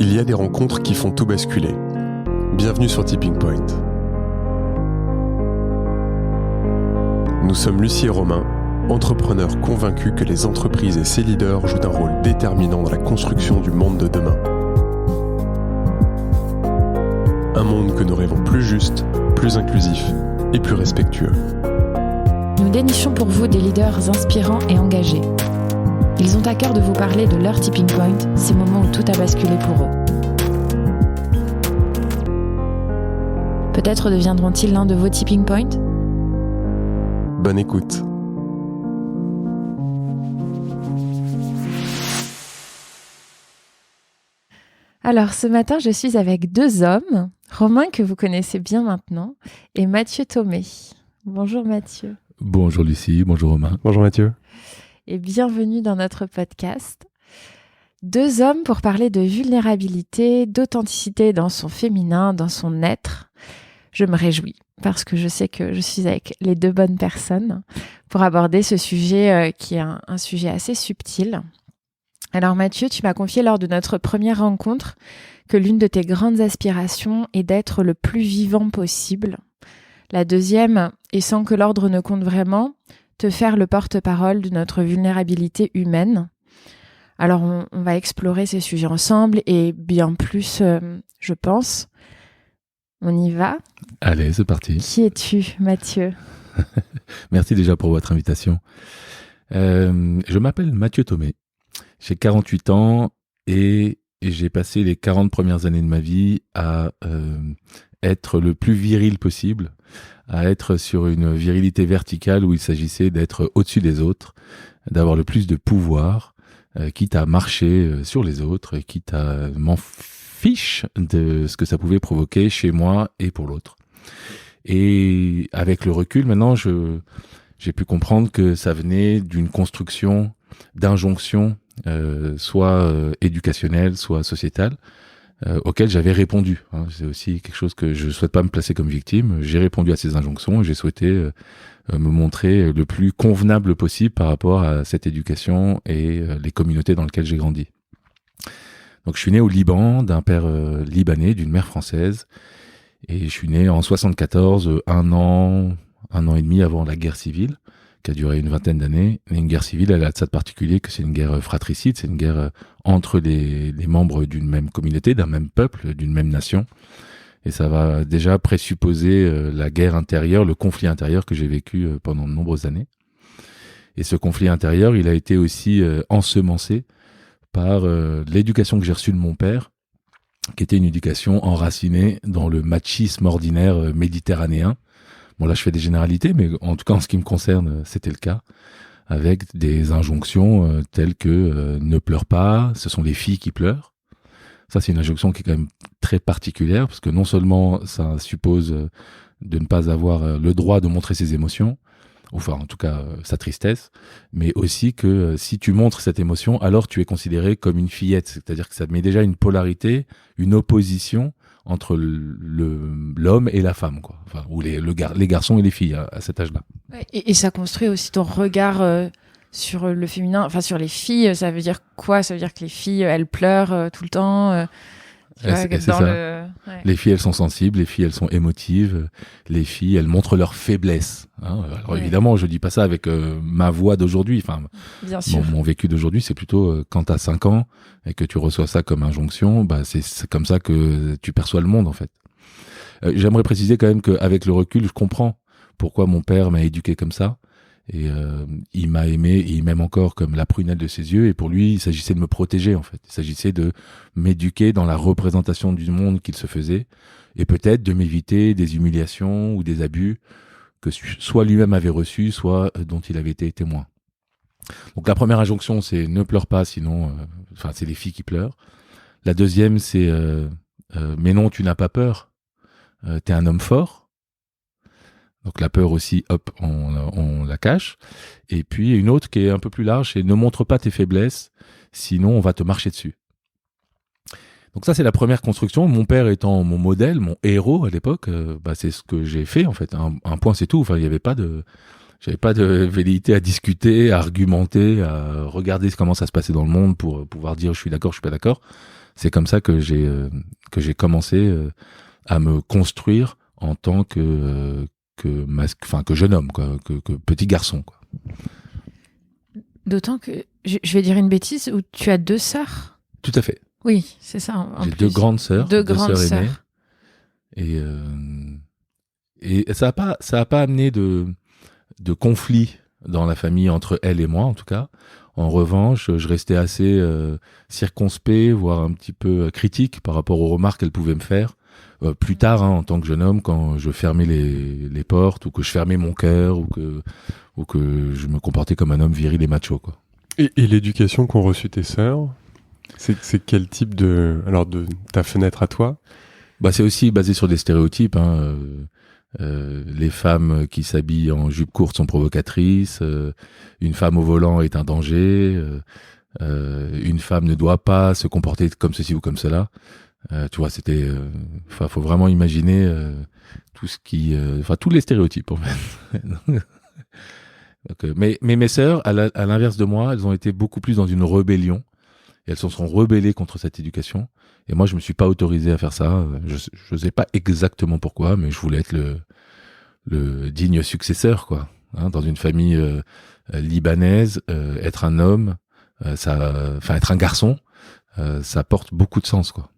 Il y a des rencontres qui font tout basculer. Bienvenue sur Tipping Point. Nous sommes Lucie et Romain, entrepreneurs convaincus que les entreprises et ses leaders jouent un rôle déterminant dans la construction du monde de demain. Un monde que nous rêvons plus juste, plus inclusif et plus respectueux. Nous dénichons pour vous des leaders inspirants et engagés. Ils ont à cœur de vous parler de leur tipping point, ces moments où tout a basculé pour eux. Peut-être deviendront-ils l'un de vos tipping points ? Bonne écoute. Alors, ce matin, je suis avec deux hommes, Romain, que vous connaissez bien maintenant, et Mathieu Thomé. Bonjour Mathieu. Bonjour Lucie, bonjour Romain. Bonjour Mathieu. Et bienvenue dans notre podcast. Deux hommes pour parler de vulnérabilité, d'authenticité dans son féminin, dans son être. Je me réjouis parce que je sais que je suis avec les deux bonnes personnes pour aborder ce sujet qui est un sujet assez subtil. Alors Mathieu, tu m'as confié lors de notre première rencontre que l'une de tes grandes aspirations est d'être le plus vivant possible. La deuxième, et sans que l'ordre ne compte vraiment, te faire le porte-parole de notre vulnérabilité humaine. Alors, on va explorer ces sujets ensemble et bien plus, je pense. On y va ? Allez, c'est parti. Qui es-tu, Mathieu ? Merci déjà pour votre invitation. Je m'appelle Mathieu Thomé. J'ai 48 ans et j'ai passé les 40 premières années de ma vie à être le plus viril possible, à être sur une virilité verticale où il s'agissait d'être au-dessus des autres, d'avoir le plus de pouvoir, quitte à marcher sur les autres, quitte à m'en fiche de ce que ça pouvait provoquer chez moi et pour l'autre. Et avec le recul, maintenant, j'ai pu comprendre que ça venait d'une construction d'injonctions, soit éducationnelle, soit sociétale, auquel j'avais répondu. C'est aussi quelque chose que je ne souhaite pas me placer comme victime. J'ai répondu à ces injonctions et j'ai souhaité me montrer le plus convenable possible par rapport à cette éducation et les communautés dans lesquelles j'ai grandi. Donc je suis né au Liban, d'un père libanais, d'une mère française, et je suis né en 74, un an et demi avant la guerre civile, qui a duré une vingtaine d'années. Et une guerre civile, elle a de ça de particulier que c'est une guerre fratricide, c'est une guerre entre les membres d'une même communauté, d'un même peuple, d'une même nation. Et ça va déjà présupposer la guerre intérieure, le conflit intérieur que j'ai vécu pendant de nombreuses années. Et ce conflit intérieur, il a été aussi ensemencé par l'éducation que j'ai reçue de mon père, qui était une éducation enracinée dans le machisme ordinaire méditerranéen. Bon, là, je fais des généralités, mais en tout cas, en ce qui me concerne, c'était le cas, avec des injonctions telles que ne pleure pas, ce sont les filles qui pleurent. Ça, c'est une injonction qui est quand même très particulière, parce que non seulement ça suppose de ne pas avoir le droit de montrer ses émotions, enfin, en tout cas, sa tristesse, mais aussi que si tu montres cette émotion, alors tu es considéré comme une fillette. C'est-à-dire que ça met déjà une polarité, une opposition entre l'homme et la femme, quoi. Enfin, ou les garçons et les filles à cet âge-là. Et ça construit aussi ton regard sur le féminin, enfin sur les filles. Ça veut dire quoi ? Ça veut dire que les filles, elles pleurent tout le temps c'est ça. Ouais. Les filles, elles sont sensibles, les filles, elles sont émotives, les filles, elles montrent leur faiblesse. Alors évidemment, je dis pas ça avec ma voix d'aujourd'hui. Enfin, bien sûr. Mon vécu d'aujourd'hui, c'est plutôt quand t'as 5 ans et que tu reçois ça comme injonction, bah c'est comme ça que tu perçois le monde en fait. J'aimerais préciser quand même qu'avec le recul, je comprends pourquoi mon père m'a éduqué comme ça. Et il m'a aimé et il m'aime encore comme la prunelle de ses yeux. Et pour lui, il s'agissait de me protéger en fait. Il s'agissait de m'éduquer dans la représentation du monde qu'il se faisait et peut-être de m'éviter des humiliations ou des abus que soit lui-même avait reçus, soit dont il avait été témoin. Donc la première injonction, c'est ne pleure pas, sinon, c'est les filles qui pleurent. La deuxième, c'est mais non, tu n'as pas peur. T'es un homme fort. Donc la peur aussi, hop, on la cache. Et puis une autre qui est un peu plus large, c'est ne montre pas tes faiblesses, sinon on va te marcher dessus. Donc ça, c'est la première construction. Mon père étant mon modèle, mon héros à l'époque, c'est ce que j'ai fait en fait. Un point, c'est tout. Enfin, il n'y avait pas de J'avais pas de velléité à discuter, à argumenter, à regarder comment ça se passait dans le monde pour pouvoir dire je suis d'accord, je suis pas d'accord. C'est comme ça que j'ai commencé à me construire en tant que jeune homme, quoi, que petit garçon, quoi. D'autant que, je vais dire une bêtise, où tu as 2 sœurs. Tout à fait. Oui, c'est ça. En J'ai plus. 2 grandes sœurs, 2 2 grandes sœurs aînées. sœurs. Et ça a pas amené de conflit dans la famille entre elle et moi, en tout cas. En revanche, je restais assez circonspect, voire un petit peu critique par rapport aux remarques qu'elle pouvait me faire. Plus tard, en tant que jeune homme, quand je fermais les portes, ou que je fermais mon cœur, ou que je me comportais comme un homme viril et macho, quoi. Et l'éducation qu'ont reçue tes sœurs, c'est quel type de ta fenêtre à toi? Bah, c'est aussi basé sur des stéréotypes, hein. Les femmes qui s'habillent en jupe courte sont provocatrices, une femme au volant est un danger, une femme ne doit pas se comporter comme ceci ou comme cela. Tu vois, c'était, faut vraiment imaginer tout ce qui, tous les stéréotypes en fait. Donc, mais mes sœurs, à l'inverse de moi, elles ont été beaucoup plus dans une rébellion. Et elles se sont rebellées contre cette éducation. Et moi, je me suis pas autorisé à faire ça. Je sais pas exactement pourquoi, mais je voulais être le digne successeur, quoi. Hein, dans une famille libanaise, être un homme, être un garçon, ça porte beaucoup de sens, quoi.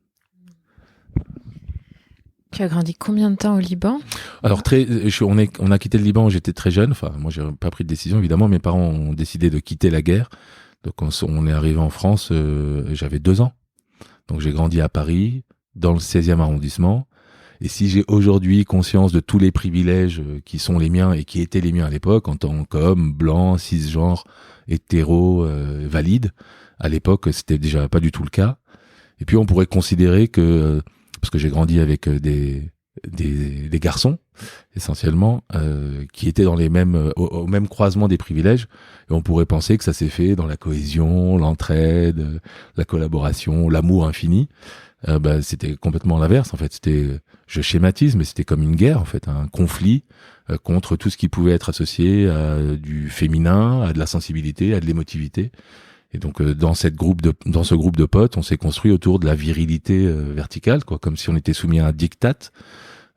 Tu as grandi combien de temps au Liban? Alors on a quitté le Liban, j'étais très jeune. Enfin, moi, j'ai pas pris de décision, évidemment. Mes parents ont décidé de quitter la guerre. Donc, on est arrivé en France, j'avais 2 ans. Donc, j'ai grandi à Paris, dans le 16e arrondissement. Et si j'ai aujourd'hui conscience de tous les privilèges qui sont les miens et qui étaient les miens à l'époque, en tant qu'homme, blanc, cisgenre, hétéro, valide, à l'époque, c'était déjà pas du tout le cas. Et puis, on pourrait considérer que, parce que j'ai grandi avec des garçons, essentiellement, qui étaient dans les mêmes, au même croisement des privilèges, et on pourrait penser que ça s'est fait dans la cohésion, l'entraide, la collaboration, l'amour infini. C'était complètement l'inverse, en fait. Je schématise, mais c'était comme une guerre, en fait, un conflit contre tout ce qui pouvait être associé à du féminin, à de la sensibilité, à de l'émotivité. Et donc dans ce groupe de potes, on s'est construit autour de la virilité verticale, quoi, comme si on était soumis à un diktat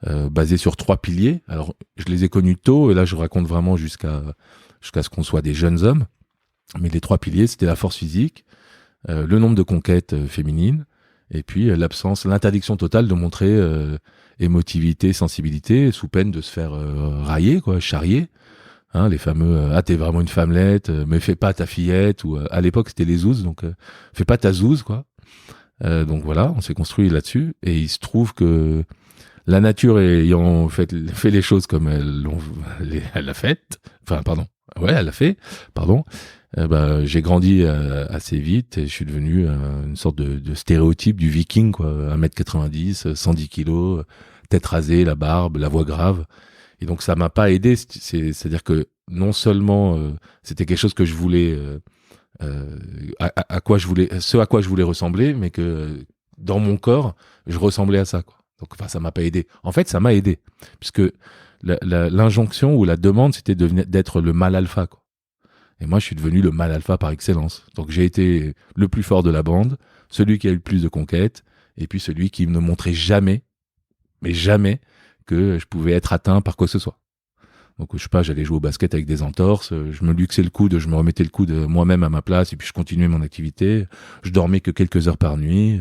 basé sur 3 piliers. Alors je les ai connus tôt, et là je raconte vraiment jusqu'à ce qu'on soit des jeunes hommes. Mais les 3 piliers, c'était la force physique, le nombre de conquêtes féminines, et puis l'interdiction totale de montrer émotivité, sensibilité, sous peine de se faire railler, quoi, charrier. Hein, les fameux t'es vraiment une femmelette, mais fais pas ta fillette, ou à l'époque c'était les zouzes, donc fais pas ta zouze, quoi. Donc voilà, on s'est construit là-dessus, et il se trouve que la nature ayant fait les choses comme elle l'a fait, j'ai grandi assez vite, et je suis devenu une sorte de stéréotype du viking, quoi, 1m90, 110 kilos, tête rasée, la barbe, la voix grave. Et donc ça m'a pas aidé, c'est-à-dire que non seulement c'était quelque chose que je voulais, à quoi je voulais ressembler, mais que dans mon corps je ressemblais à ça, quoi. Donc ça m'a pas aidé. En fait, ça m'a aidé, puisque l'injonction ou la demande, c'était d'être le mâle alpha, quoi. Et moi, je suis devenu le mâle alpha par excellence. Donc j'ai été le plus fort de la bande, celui qui a eu le plus de conquêtes, et puis celui qui ne montrait jamais, mais jamais, que je pouvais être atteint par quoi que ce soit. Donc je sais pas, j'allais jouer au basket avec des entorses, je me luxais le coude, je me remettais le coude moi-même à ma place, et puis je continuais mon activité. Je dormais que quelques heures par nuit.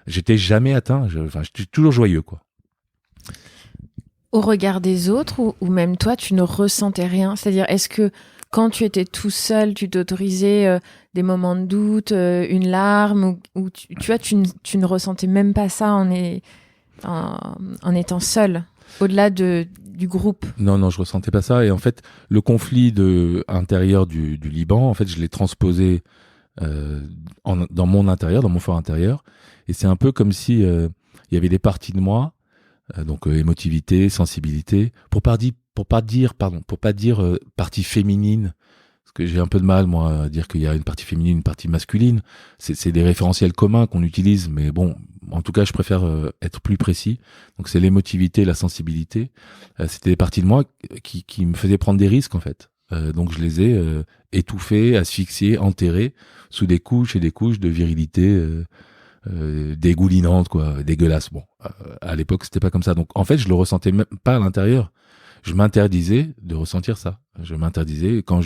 J'étais jamais atteint. J'étais toujours joyeux, quoi. Au regard des autres, ou même toi, tu ne ressentais rien? C'est-à-dire, est-ce que quand tu étais tout seul, tu t'autorisais des moments de doute, une larme, ou tu ne ressentais même pas ça en étant seul, au-delà du groupe? Non, je ressentais pas ça. Et en fait, le conflit intérieur du Liban, en fait, je l'ai transposé dans mon intérieur, dans mon fort intérieur. Et c'est un peu comme si il y avait des parties de moi, donc émotivité, sensibilité, pour pas dire partie féminine, parce que j'ai un peu de mal, moi, à dire qu'il y a une partie féminine, une partie masculine. C'est des référentiels communs qu'on utilise, mais bon, en tout cas, je préfère être plus précis. Donc c'est l'émotivité, la sensibilité. C'était des parties de moi qui me faisaient prendre des risques, en fait. Donc je les ai étouffés, asphyxiés, enterrés sous des couches et des couches de virilité dégoulinante, quoi, dégueulasse. Bon, à l'époque c'était pas comme ça. Donc en fait je le ressentais même pas à l'intérieur. Je m'interdisais de ressentir ça. Je m'interdisais quand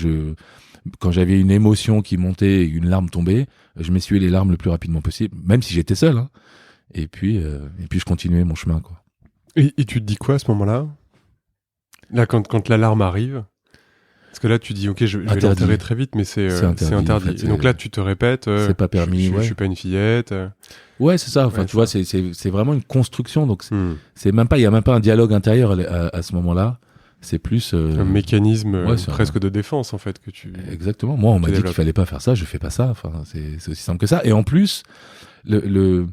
j'avais une émotion qui montait et une larme tombait, je m'essuyais les larmes le plus rapidement possible, même si j'étais seul. Hein. Et puis je continuais mon chemin, quoi. Et tu te dis quoi à ce moment-là ? Là, quand la larme arrive, parce que là tu dis ok, je vais l'enterrer très vite, mais c'est interdit. En fait, et donc là tu te répètes, c'est pas permis. Je suis pas une fillette. Ouais, c'est ça. Enfin, tu vois, c'est vraiment une construction. Donc c'est même pas, il y a même pas un dialogue intérieur à ce moment-là. C'est plus un mécanisme presque de défense en fait que tu. Exactement. Moi, on m'a dit qu'il fallait pas faire ça. Je fais pas ça. Enfin, c'est aussi simple que ça. Et en plus, le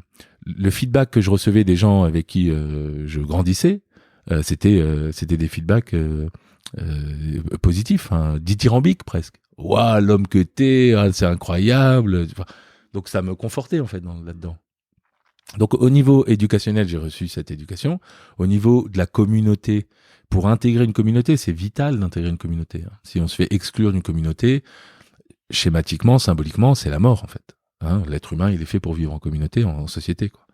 feedback que je recevais des gens avec qui je grandissais, c'était des feedbacks positifs, hein, dithyrambiques presque. Waouh, l'homme que t'es, c'est incroyable. Enfin, donc ça me confortait en fait là-dedans. Donc au niveau éducationnel, j'ai reçu cette éducation. Au niveau de la communauté, pour intégrer une communauté, c'est vital d'intégrer une communauté. Hein. Si on se fait exclure d'une communauté, schématiquement, symboliquement, c'est la mort en fait. Hein, l'être humain, il est fait pour vivre en communauté, en société, quoi.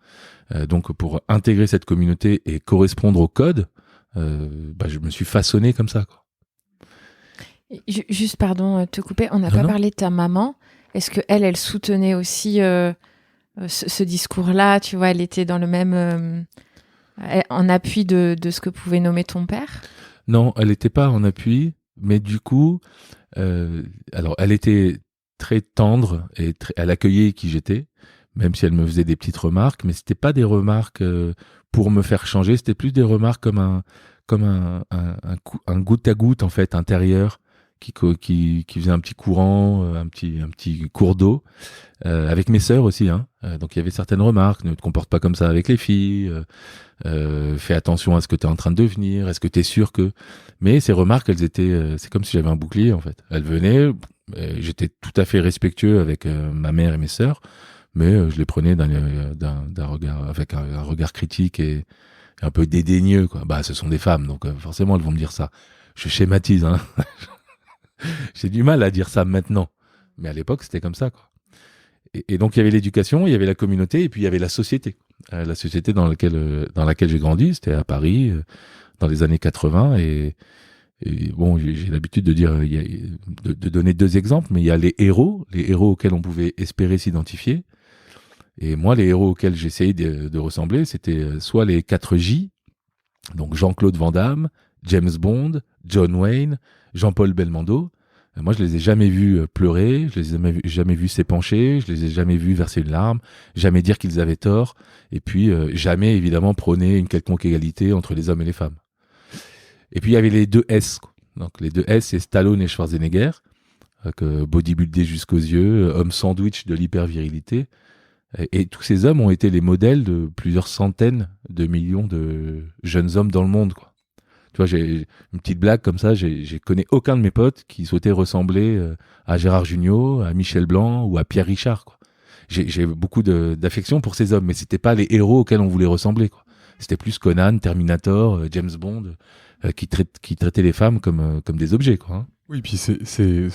Donc pour intégrer cette communauté et correspondre au code, je me suis façonné comme ça, quoi. Juste, pardon, te couper, on n'a pas parlé de ta maman. Est-ce que elle soutenait aussi ce discours-là, tu vois, elle était dans le même en appui de ce que pouvait nommer ton père ? Non, elle n'était pas en appui, mais du coup, alors elle était très tendre et elle accueillait qui j'étais, même si elle me faisait des petites remarques, mais c'était pas des remarques pour me faire changer, c'était plus des remarques comme un goutte à goutte en fait intérieur qui faisait un petit courant, un petit cours d'eau, avec mes sœurs aussi, hein. Donc il y avait certaines remarques, ne te comporte pas comme ça avec les filles, fais attention à ce que tu es en train de devenir, est-ce que tu es sûr que... Mais ces remarques, elles étaient, c'est comme si j'avais un bouclier en fait. Elles venaient, j'étais tout à fait respectueux avec ma mère et mes sœurs, mais je les prenais d'un regard, avec un regard critique et un peu dédaigneux, quoi. Bah, ce sont des femmes, donc forcément elles vont me dire ça. Je schématise, hein. J'ai du mal à dire ça maintenant, mais à l'époque c'était comme ça, quoi. Et donc il y avait l'éducation, il y avait la communauté, et puis il y avait la société. La société dans laquelle j'ai grandi, c'était à Paris, dans les années 80, et bon, j'ai l'habitude de dire, de donner deux exemples, mais il y a les héros auxquels on pouvait espérer s'identifier. Et moi, les héros auxquels j'essayais de ressembler, c'était soit les 4J, donc Jean-Claude Van Damme, James Bond, John Wayne, Jean-Paul Belmondo. Moi, je les ai jamais vus pleurer, je les ai jamais vus s'épancher, je les ai jamais vus verser une larme, jamais dire qu'ils avaient tort, et puis jamais, évidemment, prôner une quelconque égalité entre les hommes et les femmes. Et puis, il y avait les deux S. Donc, les deux S, c'est Stallone et Schwarzenegger, bodybuildés jusqu'aux yeux, homme sandwich de l'hypervirilité. Et tous ces hommes ont été les modèles de plusieurs centaines de millions de jeunes hommes dans le monde, quoi. Tu vois, j'ai une petite blague comme ça, j'ai connais aucun de mes potes qui souhaitait ressembler à Gérard Jugnot, à Michel Blanc ou à Pierre Richard, quoi. J'ai beaucoup d'affection pour ces hommes, mais c'était pas les héros auxquels on voulait ressembler, quoi. C'était plus Conan, Terminator, James Bond, qui traitaient les femmes comme des objets, quoi, hein. Oui, puis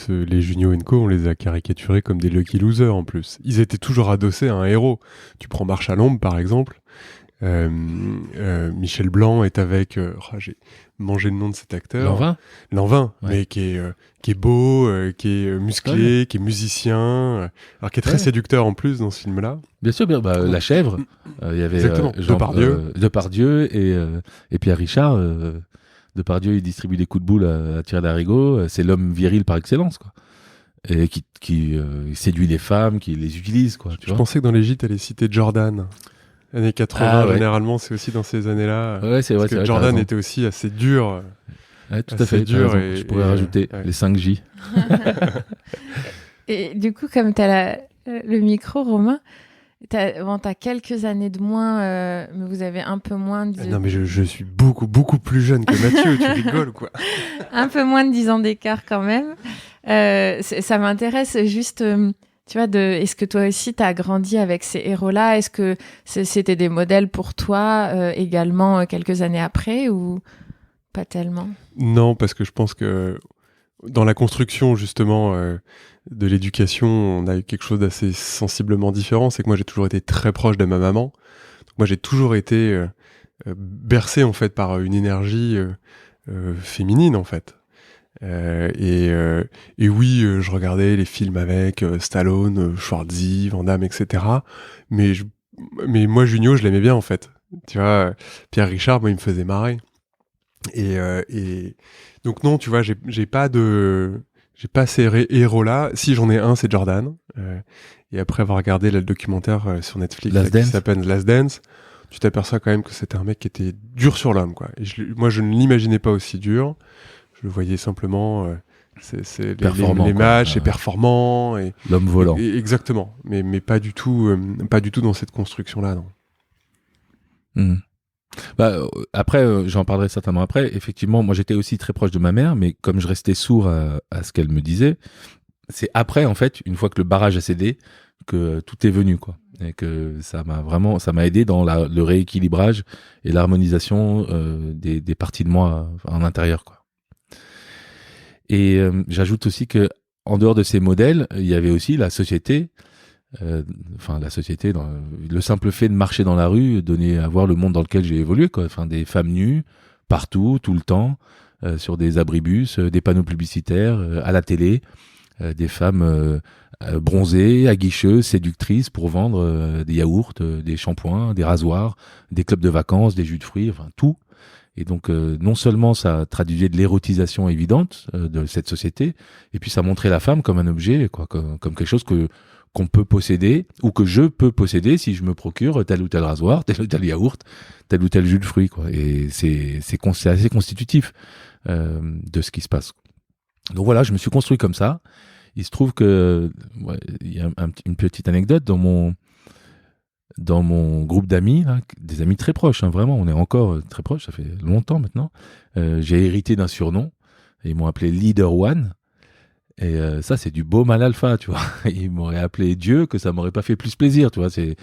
les Junio & Co, on les a caricaturés comme des lucky losers en plus. Ils étaient toujours adossés à un héros. Tu prends Marche à l'ombre, par exemple. Michel Blanc est avec... j'ai mangé le nom de cet acteur. Lanvin, ouais. Mais qui est beau, qui est musclé, qui est musicien, alors qui est très séducteur en plus dans ce film-là. Bien sûr, La Chèvre, il y avait Depardieu et Pierre Richard. Depardieu, il distribue des coups de boule à tirer d'arigot. C'est l'homme viril par excellence, quoi. Et qui séduit les femmes, qui les utilise, quoi. Je pensais que dans les gîtes, elle allait citer Jordan. Années 80, généralement, c'est aussi dans ces années-là. Ouais, c'est vrai. Parce que Jordan était aussi assez dur. Ouais, tout à fait. Dur. Je pourrais rajouter les 5J. Et du coup, comme tu as le micro, Romain, t'as quelques années de moins, mais vous avez un peu moins de... Non, mais je suis beaucoup, beaucoup plus jeune que Mathieu, tu rigoles, quoi. Un peu moins de 10 ans d'écart, quand même. Ça m'intéresse juste, tu vois, est-ce que toi aussi, t'as grandi avec ces héros-là ? Est-ce que c'était des modèles pour toi également quelques années après, ou pas tellement ? Non, parce que je pense que dans la construction justement de l'éducation, on a eu quelque chose d'assez sensiblement différent. C'est que moi j'ai toujours été très proche de ma maman. Donc, moi j'ai toujours été bercé en fait par une énergie féminine en fait. Et oui, je regardais les films avec Stallone, Schwarzy, Van Damme, etc. Mais moi Junio, je l'aimais bien en fait. Tu vois, Pierre Richard, moi il me faisait marrer. Et donc non, tu vois, j'ai pas ces héros-là. Si j'en ai un, c'est Jordan. Et après avoir regardé là, le documentaire sur Netflix qui s'appelle Last Dance, tu t'aperçois quand même que c'était un mec qui était dur sur l'homme, quoi. Et moi, je ne l'imaginais pas aussi dur. Je le voyais simplement, les matchs, et performant, et l'homme volant. Exactement, mais pas du tout dans cette construction-là, non. Mmh. Bah, après, j'en parlerai certainement après. Effectivement, moi j'étais aussi très proche de ma mère, mais comme je restais sourd à ce qu'elle me disait, c'est après, en fait, une fois que le barrage a cédé, que tout est venu, quoi. Et que ça m'a aidé dans le rééquilibrage et l'harmonisation des parties de moi en intérieur, quoi. Et j'ajoute aussi que en dehors de ces modèles, il y avait aussi la société. La société, le simple fait de marcher dans la rue donnait à voir le monde dans lequel j'ai évolué, quoi. Enfin, des femmes nues partout, tout le temps, sur des abribus, des panneaux publicitaires, à la télé, des femmes bronzées, aguicheuses, séductrices pour vendre des yaourts, des shampoings, des rasoirs, des clubs de vacances, des jus de fruits, enfin tout. Et donc, non seulement ça traduisait de l'érotisation évidente de cette société, et puis ça montrait la femme comme un objet, quoi, comme quelque chose qu'on peut posséder, ou que je peux posséder si je me procure tel ou tel rasoir, tel ou tel yaourt, tel ou tel jus de fruits, quoi. Et c'est assez constitutif de ce qui se passe. Donc voilà, je me suis construit comme ça. Il se trouve que il y a une petite anecdote dans mon groupe d'amis, là, des amis très proches, hein, vraiment, on est encore très proches, ça fait longtemps maintenant. J'ai hérité d'un surnom, et ils m'ont appelé Leader One. Et ça, c'est du beau mal alpha, tu vois. Ils m'auraient appelé Dieu, que ça m'aurait pas fait plus plaisir, tu vois. C'est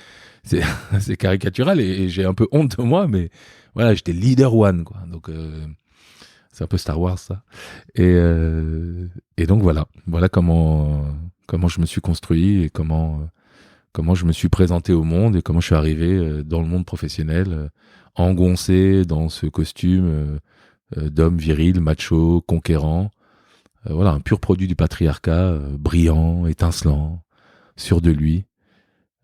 caricatural et j'ai un peu honte de moi, mais voilà, j'étais Leader One, quoi. Donc, c'est un peu Star Wars, ça. Et donc voilà comment je me suis construit et comment je me suis présenté au monde et comment je suis arrivé dans le monde professionnel, engoncé dans ce costume d'homme viril, macho, conquérant. Voilà, un pur produit du patriarcat, brillant, étincelant, sûr de lui,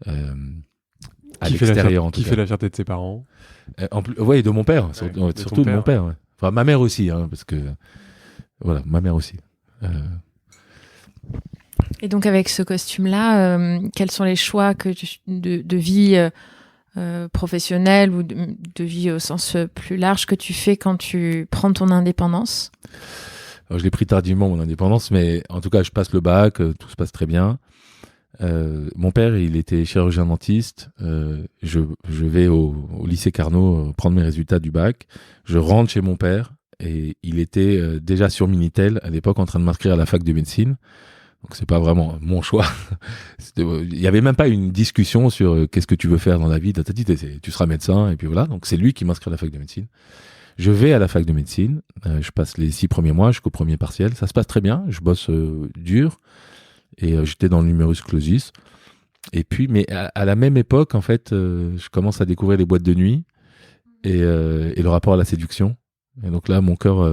à l'extérieur en tout cas. Qui fait la fierté de ses parents. Oui, de mon père, surtout de mon père. Ouais. Enfin, ma mère aussi, hein, parce que voilà, ma mère aussi. Et donc avec ce costume-là, quels sont les choix de vie professionnelle ou de vie au sens plus large que tu fais quand tu prends ton indépendance ? Alors, je l'ai pris tardivement, mon indépendance, mais en tout cas, je passe le bac, tout se passe très bien. Mon père, il était chirurgien dentiste. Je vais au lycée Carnot prendre mes résultats du bac. Je rentre chez mon père et il était déjà sur Minitel à l'époque en train de m'inscrire à la fac de médecine. Donc, c'est pas vraiment mon choix. Il y avait même pas une discussion sur qu'est-ce que tu veux faire dans la vie. Tu seras médecin et puis voilà. Donc, c'est lui qui m'inscrit à la fac de médecine. Je vais à la fac de médecine, je passe les 6 premiers mois jusqu'au premier partiel. Ça se passe très bien, je bosse dur et j'étais dans le numerus clausus. Et puis, mais à la même époque, en fait, je commence à découvrir les boîtes de nuit et le rapport à la séduction. Et donc là, mon cœur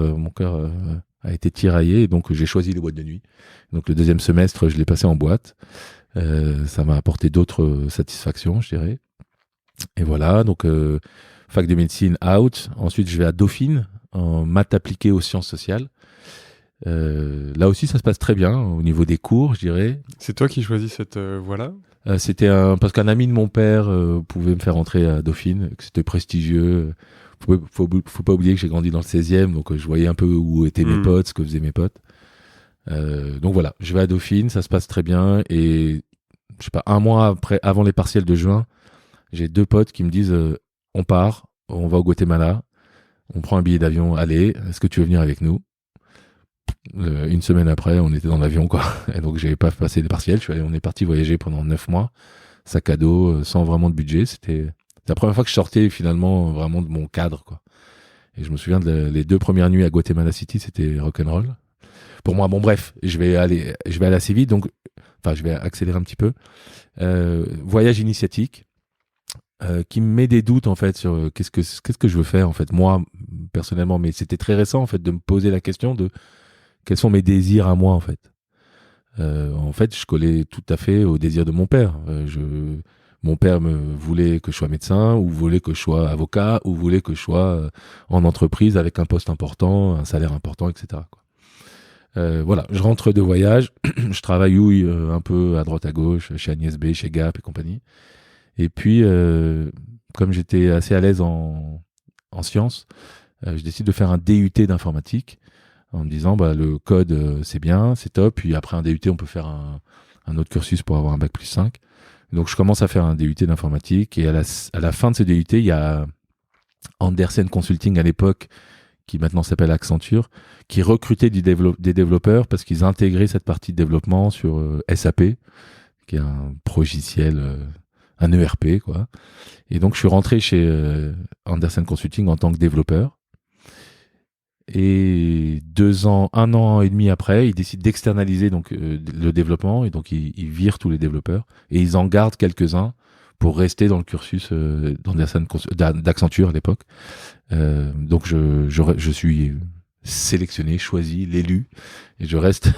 a été tiraillé et donc j'ai choisi les boîtes de nuit. Donc le deuxième semestre, je l'ai passé en boîte. Ça m'a apporté d'autres satisfactions, je dirais. Et voilà, donc... fac de médecine out. Ensuite, je vais à Dauphine en maths appliquées aux sciences sociales. Là aussi, ça se passe très bien au niveau des cours, je dirais. C'est toi qui choisis cette voie-là ? C'était parce qu'un ami de mon père pouvait me faire entrer à Dauphine, que c'était prestigieux. Faut pas oublier que j'ai grandi dans le 16e, donc je voyais un peu où étaient mes potes, ce que faisaient mes potes. Donc voilà, je vais à Dauphine, ça se passe très bien. Et je sais pas, un mois avant les partiels de juin, j'ai 2 potes qui me disent on part, on va au Guatemala, on prend un billet d'avion, allez, est-ce que tu veux venir avec nous ? Une semaine après, on était dans l'avion, quoi. Et donc, j'avais pas passé les partiels. On est parti voyager pendant 9 mois, sac à dos, sans vraiment de budget. C'était la première fois que je sortais finalement vraiment de mon cadre, quoi. Et je me souviens les 2 premières nuits à Guatemala City, c'était rock'n'roll. pour moi, bon bref, je vais aller assez vite, donc je vais accélérer un petit peu. Voyage initiatique qui me met des doutes en fait sur qu'est-ce que je veux faire en fait moi personnellement, mais c'était très récent en fait de me poser la question de quels sont mes désirs à moi en fait. En fait, je collais tout à fait aux désirs de mon père. Mon père me voulait que je sois médecin, ou voulait que je sois avocat, ou voulait que je sois en entreprise avec un poste important, un salaire important, etc. Voilà, je rentre de voyage, je travaille un peu à droite à gauche, chez Agnès B, chez Gap et compagnie. Et puis, comme j'étais assez à l'aise en sciences, je décide de faire un DUT d'informatique en me disant le code c'est bien, c'est top, puis après un DUT on peut faire un autre cursus pour avoir un bac plus 5. Donc je commence à faire un DUT d'informatique et à la fin de ce DUT, il y a Andersen Consulting à l'époque, qui maintenant s'appelle Accenture, qui recrutait des développeurs parce qu'ils intégraient cette partie de développement sur SAP, qui est un progiciel, un ERP, quoi. Et donc je suis rentré chez Andersen Consulting en tant que développeur. Et 1 an et demi après, ils décident d'externaliser donc le développement, et donc ils virent tous les développeurs et ils en gardent quelques-uns pour rester dans le cursus d'Accenture à l'époque. Donc je suis sélectionné, choisi, l'élu, et je reste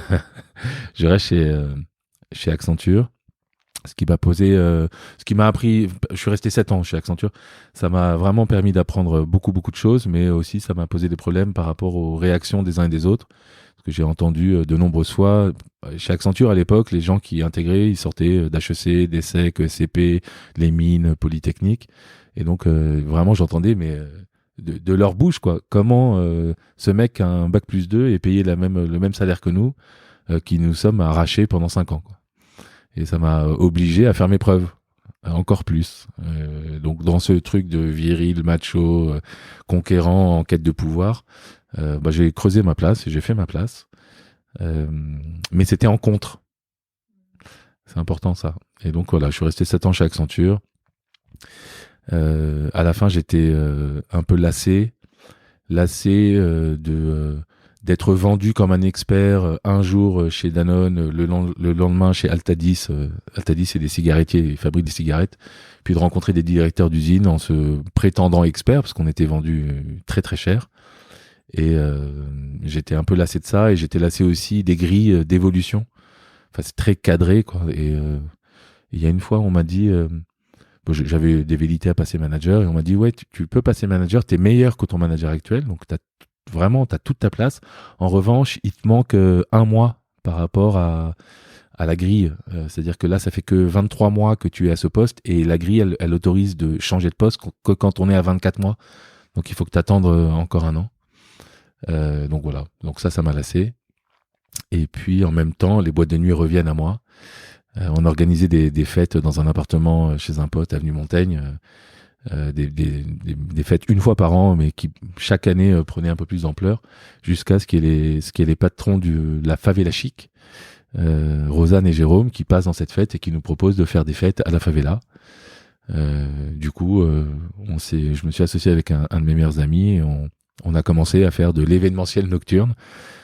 chez Accenture. Ce qui m'a appris, je suis resté 7 ans chez Accenture, ça m'a vraiment permis d'apprendre beaucoup de choses, mais aussi ça m'a posé des problèmes par rapport aux réactions des uns et des autres, parce que j'ai entendu de nombreuses fois, chez Accenture à l'époque, les gens qui intégraient, ils sortaient d'HEC, d'ESSEC, ESCP, les mines, Polytechnique, et donc vraiment j'entendais, mais de leur bouche, quoi, comment ce mec a un bac plus 2 et payé le même salaire que nous, qui nous sommes arrachés pendant 5 ans, quoi. Et ça m'a obligé à faire mes preuves, encore plus. Donc dans ce truc de viril, macho, conquérant, en quête de pouvoir, j'ai creusé ma place et j'ai fait ma place. Mais c'était en contre. C'est important ça. Et donc voilà, je suis resté 7 ans chez Accenture. À la fin, j'étais un peu lassé d'être vendu comme un expert un jour chez Danone, le lendemain chez Altadis. Altadis, c'est des cigarettiers, ils fabriquent des cigarettes. Puis de rencontrer des directeurs d'usine en se prétendant expert, parce qu'on était vendu très très cher. Et j'étais un peu lassé de ça, et j'étais lassé aussi des grilles d'évolution. Enfin, c'est très cadré, quoi. Et il y a une fois, on m'a dit... j'avais des velléités à passer manager, et on m'a dit, ouais, tu peux passer manager, t'es meilleur que ton manager actuel, donc t'as toute ta place. En revanche, il te manque 1 mois par rapport à la grille. C'est-à-dire que là, ça fait que 23 mois que tu es à ce poste, et la grille, elle autorise de changer de poste que quand on est à 24 mois. Donc, il faut que tu attendes encore 1 an. Donc voilà. Donc ça m'a lassé. Et puis, en même temps, les boîtes de nuit reviennent à moi. On organisait des fêtes dans un appartement chez un pote, avenue Montaigne. Des fêtes une fois par an, mais qui chaque année prenaient un peu plus d'ampleur, jusqu'à ce qu'il y ait les patrons de la favela chic, Rosanne et Jérôme, qui passent dans cette fête et qui nous proposent de faire des fêtes à la favela. Du coup, je me suis associé avec un de mes meilleurs amis, et on a commencé à faire de l'événementiel nocturne.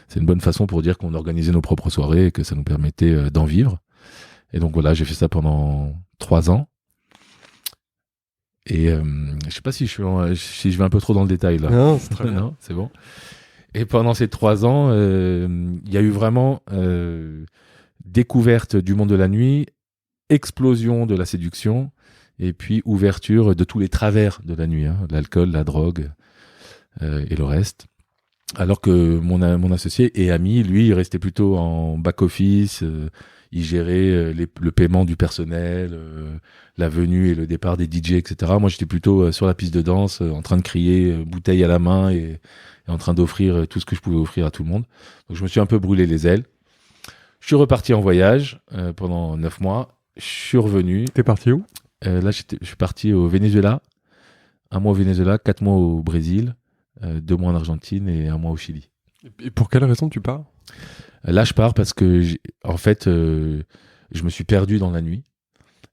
C'est une bonne façon pour dire qu'on organisait nos propres soirées et que ça nous permettait d'en vivre. Et donc voilà, j'ai fait ça pendant 3 ans. Et je sais pas si je vais un peu trop dans le détail là. Non, c'est très bien. Non, c'est bon. Et pendant ces 3 ans, il y a eu vraiment découverte du monde de la nuit, explosion de la séduction, et puis ouverture de tous les travers de la nuit, l'alcool, la drogue et le reste. Alors que mon associé et ami, lui, il restait plutôt en back-office, il gérait le paiement du personnel, la venue et le départ des DJ, etc. Moi, j'étais plutôt sur la piste de danse, en train de crier, bouteille à la main, et en train d'offrir tout ce que je pouvais offrir à tout le monde. Donc, je me suis un peu brûlé les ailes. Je suis reparti en voyage pendant 9 mois. Je suis revenu. T'es parti où ? Là, je suis parti au Venezuela. 1 mois au Venezuela, 4 mois au Brésil, 2 mois en Argentine et 1 mois au Chili. Et pour quelle raison tu pars ? Là, je pars parce que, en fait, je me suis perdu dans la nuit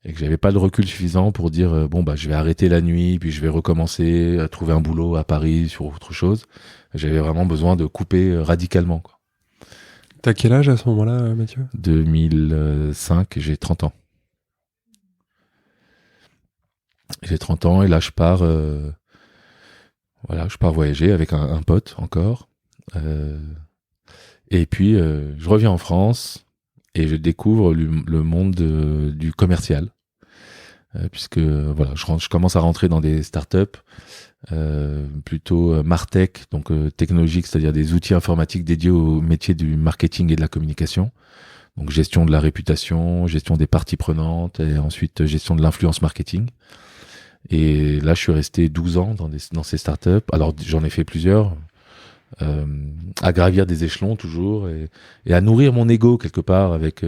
et que j'avais pas le recul suffisant pour dire je vais arrêter la nuit, puis je vais recommencer à trouver un boulot à Paris sur autre chose. J'avais vraiment besoin de couper radicalement, quoi. T'as quel âge à ce moment-là, Mathieu? 2005, j'ai 30 ans. J'ai 30 ans et là, je pars voyager avec un pote encore. Et puis, je reviens en France et je découvre le monde du commercial. Puisque voilà, je commence à rentrer dans des startups plutôt Martech, donc technologiques, c'est-à-dire des outils informatiques dédiés au métier du marketing et de la communication. Donc gestion de la réputation, gestion des parties prenantes et ensuite gestion de l'influence marketing. Et là, je suis resté 12 ans dans ces startups. Alors, j'en ai fait plusieurs, à gravir des échelons toujours et à nourrir mon ego quelque part avec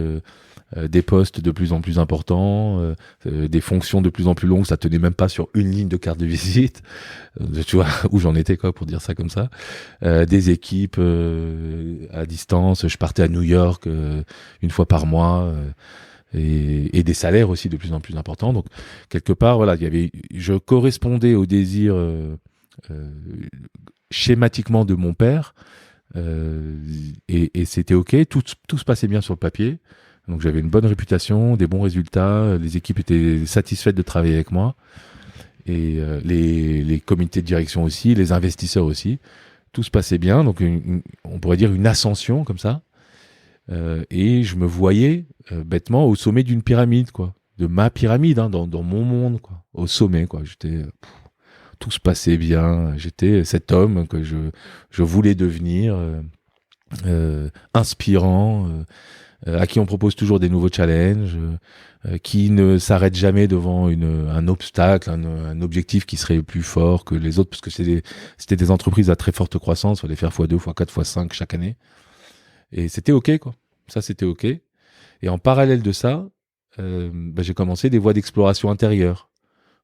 des postes de plus en plus importants, des fonctions de plus en plus longues. Ça tenait même pas sur une ligne de carte de visite. Tu vois où j'en étais, quoi, pour dire ça comme ça. Des équipes à distance. Je partais à New York une fois par mois. Et des salaires aussi de plus en plus importants. Donc quelque part, voilà, je correspondais au désir schématiquement de mon père, et c'était ok. Tout se passait bien sur le papier. Donc j'avais une bonne réputation, des bons résultats. Les équipes étaient satisfaites de travailler avec moi, et les comités de direction aussi, les investisseurs aussi. Tout se passait bien. Donc on pourrait dire une ascension comme ça. Et je me voyais bêtement au sommet d'une pyramide, quoi, de ma pyramide, hein, dans mon monde, quoi, au sommet, quoi. Tout se passait bien. J'étais cet homme que je voulais devenir, inspirant, à qui on propose toujours des nouveaux challenges, qui ne s'arrête jamais devant un obstacle, un objectif qui serait plus fort que les autres, parce que c'était des entreprises à très forte croissance. Il fallait faire x2, x4, x5 chaque année. Et c'était ok, quoi. Ça, c'était ok. Et en parallèle de ça, j'ai commencé des voies d'exploration intérieure.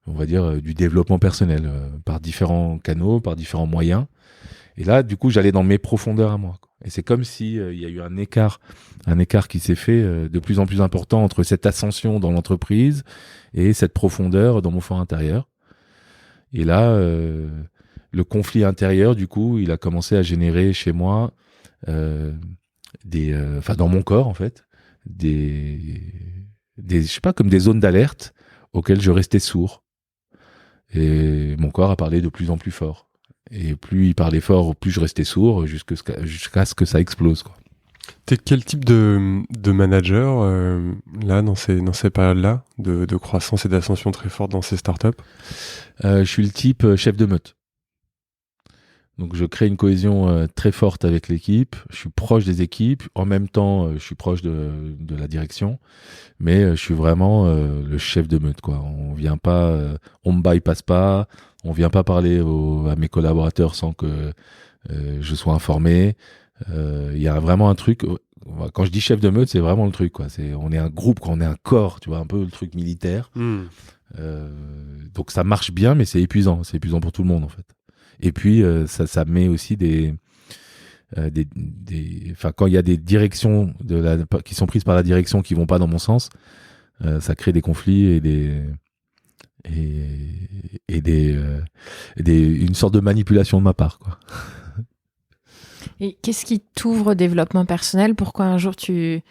On va dire du développement personnel, par différents canaux, par différents moyens. Et là, du coup, j'allais dans mes profondeurs à moi, quoi. Et c'est comme si il y a eu un écart qui s'est fait de plus en plus important entre cette ascension dans l'entreprise et cette profondeur dans mon fort intérieur. Et là, le conflit intérieur, du coup, il a commencé à générer chez moi dans mon corps, en fait, je sais pas, comme des zones d'alerte auxquelles je restais sourd. Et mon corps a parlé de plus en plus fort. Et plus il parlait fort, plus je restais sourd, jusqu'à ce que ça explose, quoi. T'es quel type de manager, là, dans ces périodes-là, de croissance et d'ascension très forte dans ces startups? Je suis le type chef de meute. Donc je crée une cohésion très forte avec l'équipe. Je suis proche des équipes. En même temps, je suis proche de la direction. Mais je suis vraiment le chef de meute, quoi. On vient pas, on me bypasse pas. On vient pas parler à mes collaborateurs sans que je sois informé. Il y a vraiment un truc. Quand je dis chef de meute, c'est vraiment le truc, quoi. On est un groupe, quoi. On est un corps, tu vois, un peu le truc militaire. Donc ça marche bien, mais c'est épuisant. C'est épuisant pour tout le monde, en fait. Et puis ça met aussi quand il y a des directions qui sont prises par la direction qui vont pas dans mon sens, ça crée des conflits et une sorte de manipulation de ma part, quoi. Et qu'est-ce qui t'ouvre au développement personnel? Pourquoi un jour tu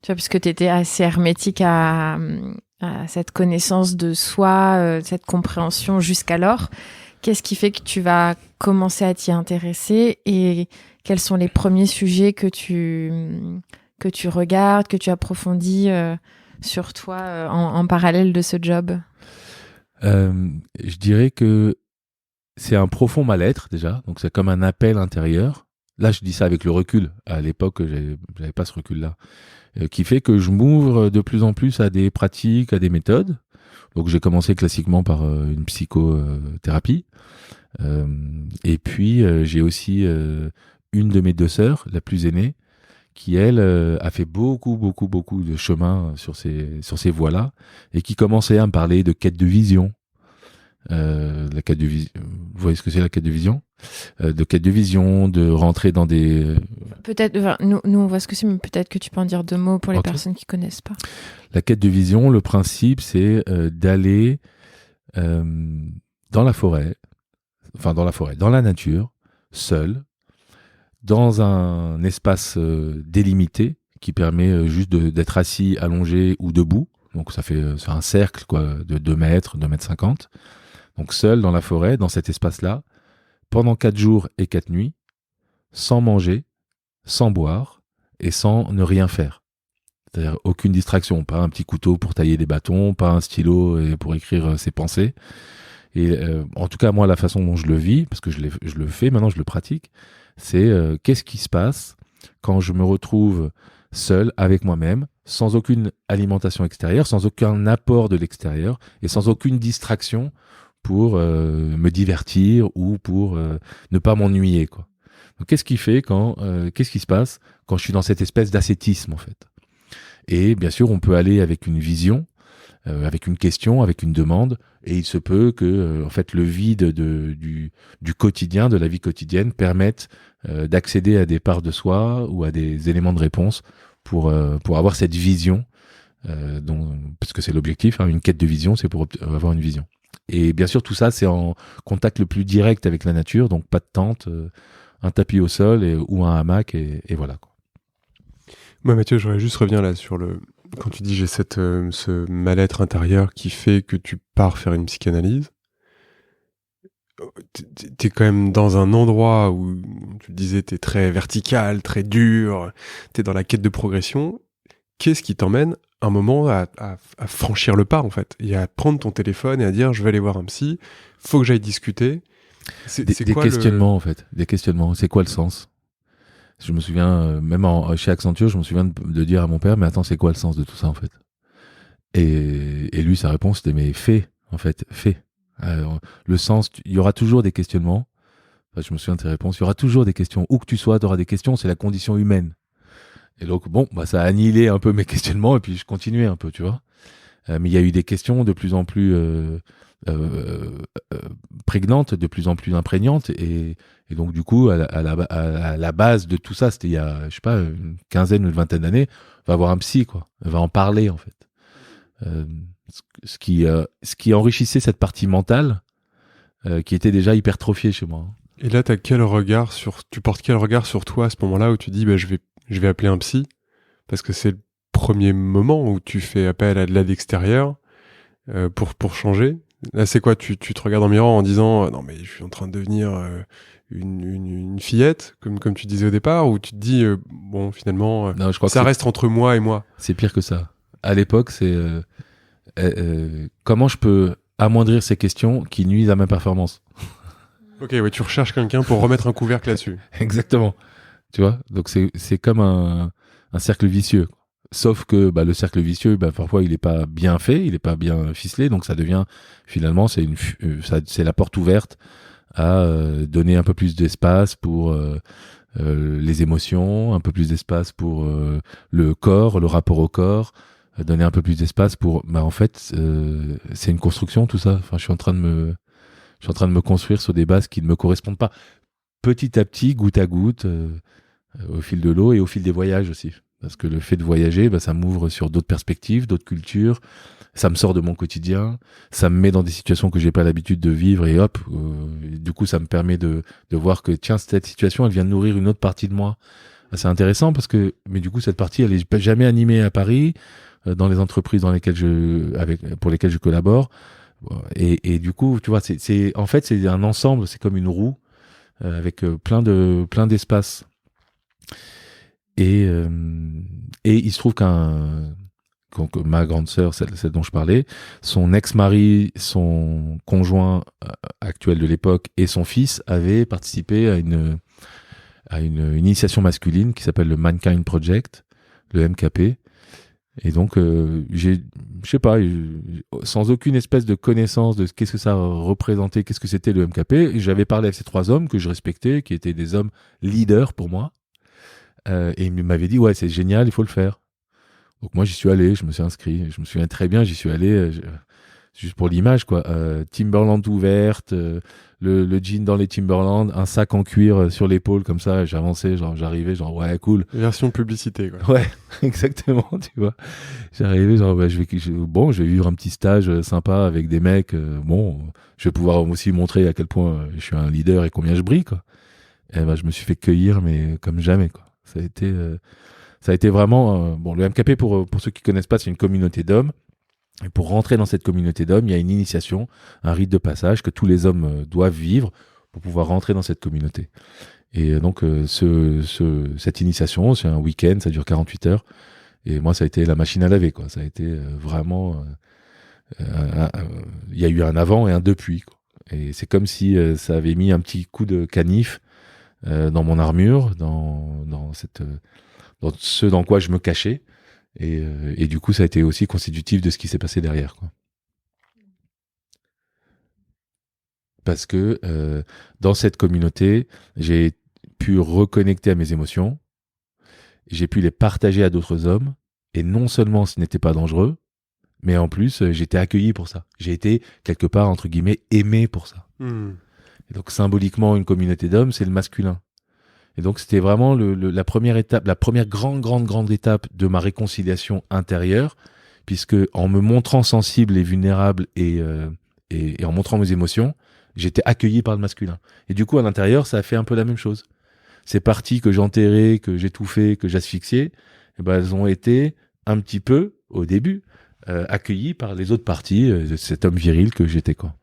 vois, puisque tu étais assez hermétique à cette connaissance de soi, cette compréhension jusqu'alors, qu'est-ce qui fait que tu vas commencer à t'y intéresser, et quels sont les premiers sujets que tu regardes, que tu approfondis sur toi en parallèle de ce job? Je dirais que c'est un profond mal-être déjà, donc c'est comme un appel intérieur. Là, je dis ça avec le recul. À l'époque, j'avais pas ce recul-là, qui fait que je m'ouvre de plus en plus à des pratiques, à des méthodes. Donc j'ai commencé classiquement par une psychothérapie. Et puis j'ai aussi une de mes deux sœurs, la plus aînée, qui elle a fait beaucoup de chemin sur ces voies-là, et qui commençait à me parler de quête de vision. La quête de vision, vous voyez ce que c'est, la quête de vision? De quête de vision, de rentrer dans des... Peut-être, enfin, nous on voit ce que c'est, mais peut-être que tu peux en dire deux mots pour les personnes qui connaissent pas. La quête de vision, le principe, c'est d'aller dans la forêt, dans la nature, seul, dans un espace délimité qui permet juste d'être assis, allongé ou debout. Donc ça fait c'est un cercle quoi, de 2 mètres, 2 mètres 50. Donc seul dans la forêt, dans cet espace-là, pendant 4 jours et 4 nuits, sans manger, sans boire et sans ne rien faire. C'est-à-dire aucune distraction, pas un petit couteau pour tailler des bâtons, pas un stylo pour écrire ses pensées. Et en tout cas, moi, la façon dont je le vis, parce que je le fais, maintenant je le pratique, c'est qu'est-ce qui se passe quand je me retrouve seul avec moi-même, sans aucune alimentation extérieure, sans aucun apport de l'extérieur et sans aucune distraction pour me divertir ou pour ne pas m'ennuyer, quoi. Donc, qu'est-ce qui se passe quand je suis dans cette espèce d'ascétisme, en fait? Et bien sûr, on peut aller avec une vision, avec une question, avec une demande, et il se peut que, en fait, le vide du quotidien, de la vie quotidienne, permette d'accéder à des parts de soi ou à des éléments de réponse pour avoir cette vision, parce que c'est l'objectif, hein, une quête de vision, c'est pour avoir une vision. Et bien sûr, tout ça, c'est en contact le plus direct avec la nature, donc pas de tente, un tapis au sol ou un hamac, et voilà, quoi. Moi, Mathieu, j'aurais juste revenir là sur quand tu dis j'ai ce mal-être intérieur qui fait que tu pars faire une psychanalyse. T'es quand même dans un endroit où, tu le disais, t'es très vertical, très dur, t'es dans la quête de progression. Qu'est-ce qui t'emmène un moment à franchir le pas, en fait, et à prendre ton téléphone et à dire je vais aller voir un psy, faut que j'aille discuter. C'est des quoi questionnements, en fait. Des questionnements. C'est quoi le sens? Je me souviens, même chez Accenture, je me souviens de dire à mon père, mais attends, c'est quoi le sens de tout ça, en fait? Et lui, sa réponse, c'était, mais fais, en fait, fais. Le sens, il y aura toujours des questionnements. Enfin, je me souviens de ses réponses. Il y aura toujours des questions. Où que tu sois, tu auras des questions. C'est la condition humaine. Et donc, bon, ça a annihilé un peu mes questionnements et puis je continuais un peu, tu vois. Mais il y a eu des questions de plus en plus prégnantes, de plus en plus imprégnantes. Et donc, du coup, à la base de tout ça, c'était il y a, je sais pas, une quinzaine ou une vingtaine d'années, on va voir un psy, quoi. On va en parler, en fait. Ce qui enrichissait cette partie mentale qui était déjà hypertrophiée chez moi. Et là, tu portes quel regard sur toi à ce moment-là où tu dis je vais appeler un psy, parce que c'est le premier moment où tu fais appel à de l'aide extérieure pour changer. Là, c'est quoi? Tu te regardes en miroir en disant non mais je suis en train de devenir une fillette, comme tu disais au départ, ou tu te dis bon, finalement non, je crois ça reste entre moi et moi. C'est pire que ça. À l'époque, c'est comment je peux amoindrir ces questions qui nuisent à ma performance. Ok, ouais, tu recherches quelqu'un pour remettre un couvercle là-dessus. Exactement. Tu vois, donc c'est comme un cercle vicieux. Sauf que le cercle vicieux, parfois il n'est pas bien fait, il n'est pas bien ficelé, donc ça devient finalement c'est la porte ouverte à donner un peu plus d'espace pour les émotions, un peu plus d'espace pour le corps, le rapport au corps, donner un peu plus d'espace pour en fait c'est une construction tout ça. Enfin, je suis en train de me construire sur des bases qui ne me correspondent pas. Petit à petit, goutte à goutte, au fil de l'eau et au fil des voyages aussi. Parce que le fait de voyager, ça m'ouvre sur d'autres perspectives, d'autres cultures. Ça me sort de mon quotidien. Ça me met dans des situations que j'ai pas l'habitude de vivre et hop. Du coup, ça me permet de voir que tiens, cette situation, elle vient nourrir une autre partie de moi. C'est intéressant parce que, mais du coup, cette partie, elle est jamais animée à Paris, dans les entreprises pour lesquelles je collabore. Et du coup, tu vois, en fait, c'est un ensemble. C'est comme une roue avec plein d'espace. Et il se trouve que ma grande sœur, celle dont je parlais, son ex-mari, son conjoint actuel de l'époque et son fils avaient participé à une initiation masculine qui s'appelle le Mankind Project, le MKP. Et donc, je sais pas, sans aucune espèce de connaissance de qu'est-ce que ça représentait, qu'est-ce que c'était le MKP, j'avais parlé avec ces 3 hommes que je respectais, qui étaient des hommes leaders pour moi. Et il m'avait dit, ouais, c'est génial, il faut le faire. Donc moi, j'y suis allé, je me suis inscrit. Je me souviens très bien, j'y suis allé, juste pour l'image, quoi. Timberland ouverte, le jean dans les Timberland, un sac en cuir sur l'épaule, comme ça, j'avançais, j'arrivais, ouais, cool. Version publicité, quoi. Ouais, exactement, tu vois. J'arrivais, je vais vivre un petit stage sympa avec des mecs. Je vais pouvoir aussi montrer à quel point je suis un leader et combien je brille, quoi. Et ben, je me suis fait cueillir, mais comme jamais, quoi. Ça a été vraiment... bon, le MKP, pour ceux qui connaissent pas, c'est une communauté d'hommes. Et pour rentrer dans cette communauté d'hommes, il y a une initiation, un rite de passage que tous les hommes doivent vivre pour pouvoir rentrer dans cette communauté. Et donc, cette initiation, c'est un week-end, ça dure 48 heures. Et moi, ça a été la machine à laver, quoi. Ça a été vraiment... il y a eu un avant et un depuis, quoi. Et c'est comme si ça avait mis un petit coup de canif dans mon armure, dans ce dans quoi je me cachais. Et du coup, ça a été aussi constitutif de ce qui s'est passé derrière, quoi. Parce que dans cette communauté, j'ai pu reconnecter à mes émotions, j'ai pu les partager à d'autres hommes, et non seulement ce n'était pas dangereux, mais en plus, j'étais accueilli pour ça. J'ai été, quelque part, entre guillemets, aimé pour ça. Et donc, symboliquement, une communauté d'hommes, c'est le masculin. Et donc, c'était vraiment la première étape, la première grande étape de ma réconciliation intérieure, puisque en me montrant sensible et vulnérable et en montrant mes émotions, j'étais accueilli par le masculin. Et du coup, à l'intérieur, ça a fait un peu la même chose. Ces parties que j'enterrais, que j'étouffais, que j'asphyxiais, eh ben, elles ont été un petit peu, au début, accueillies par les autres parties de cet homme viril que j'étais, quoi.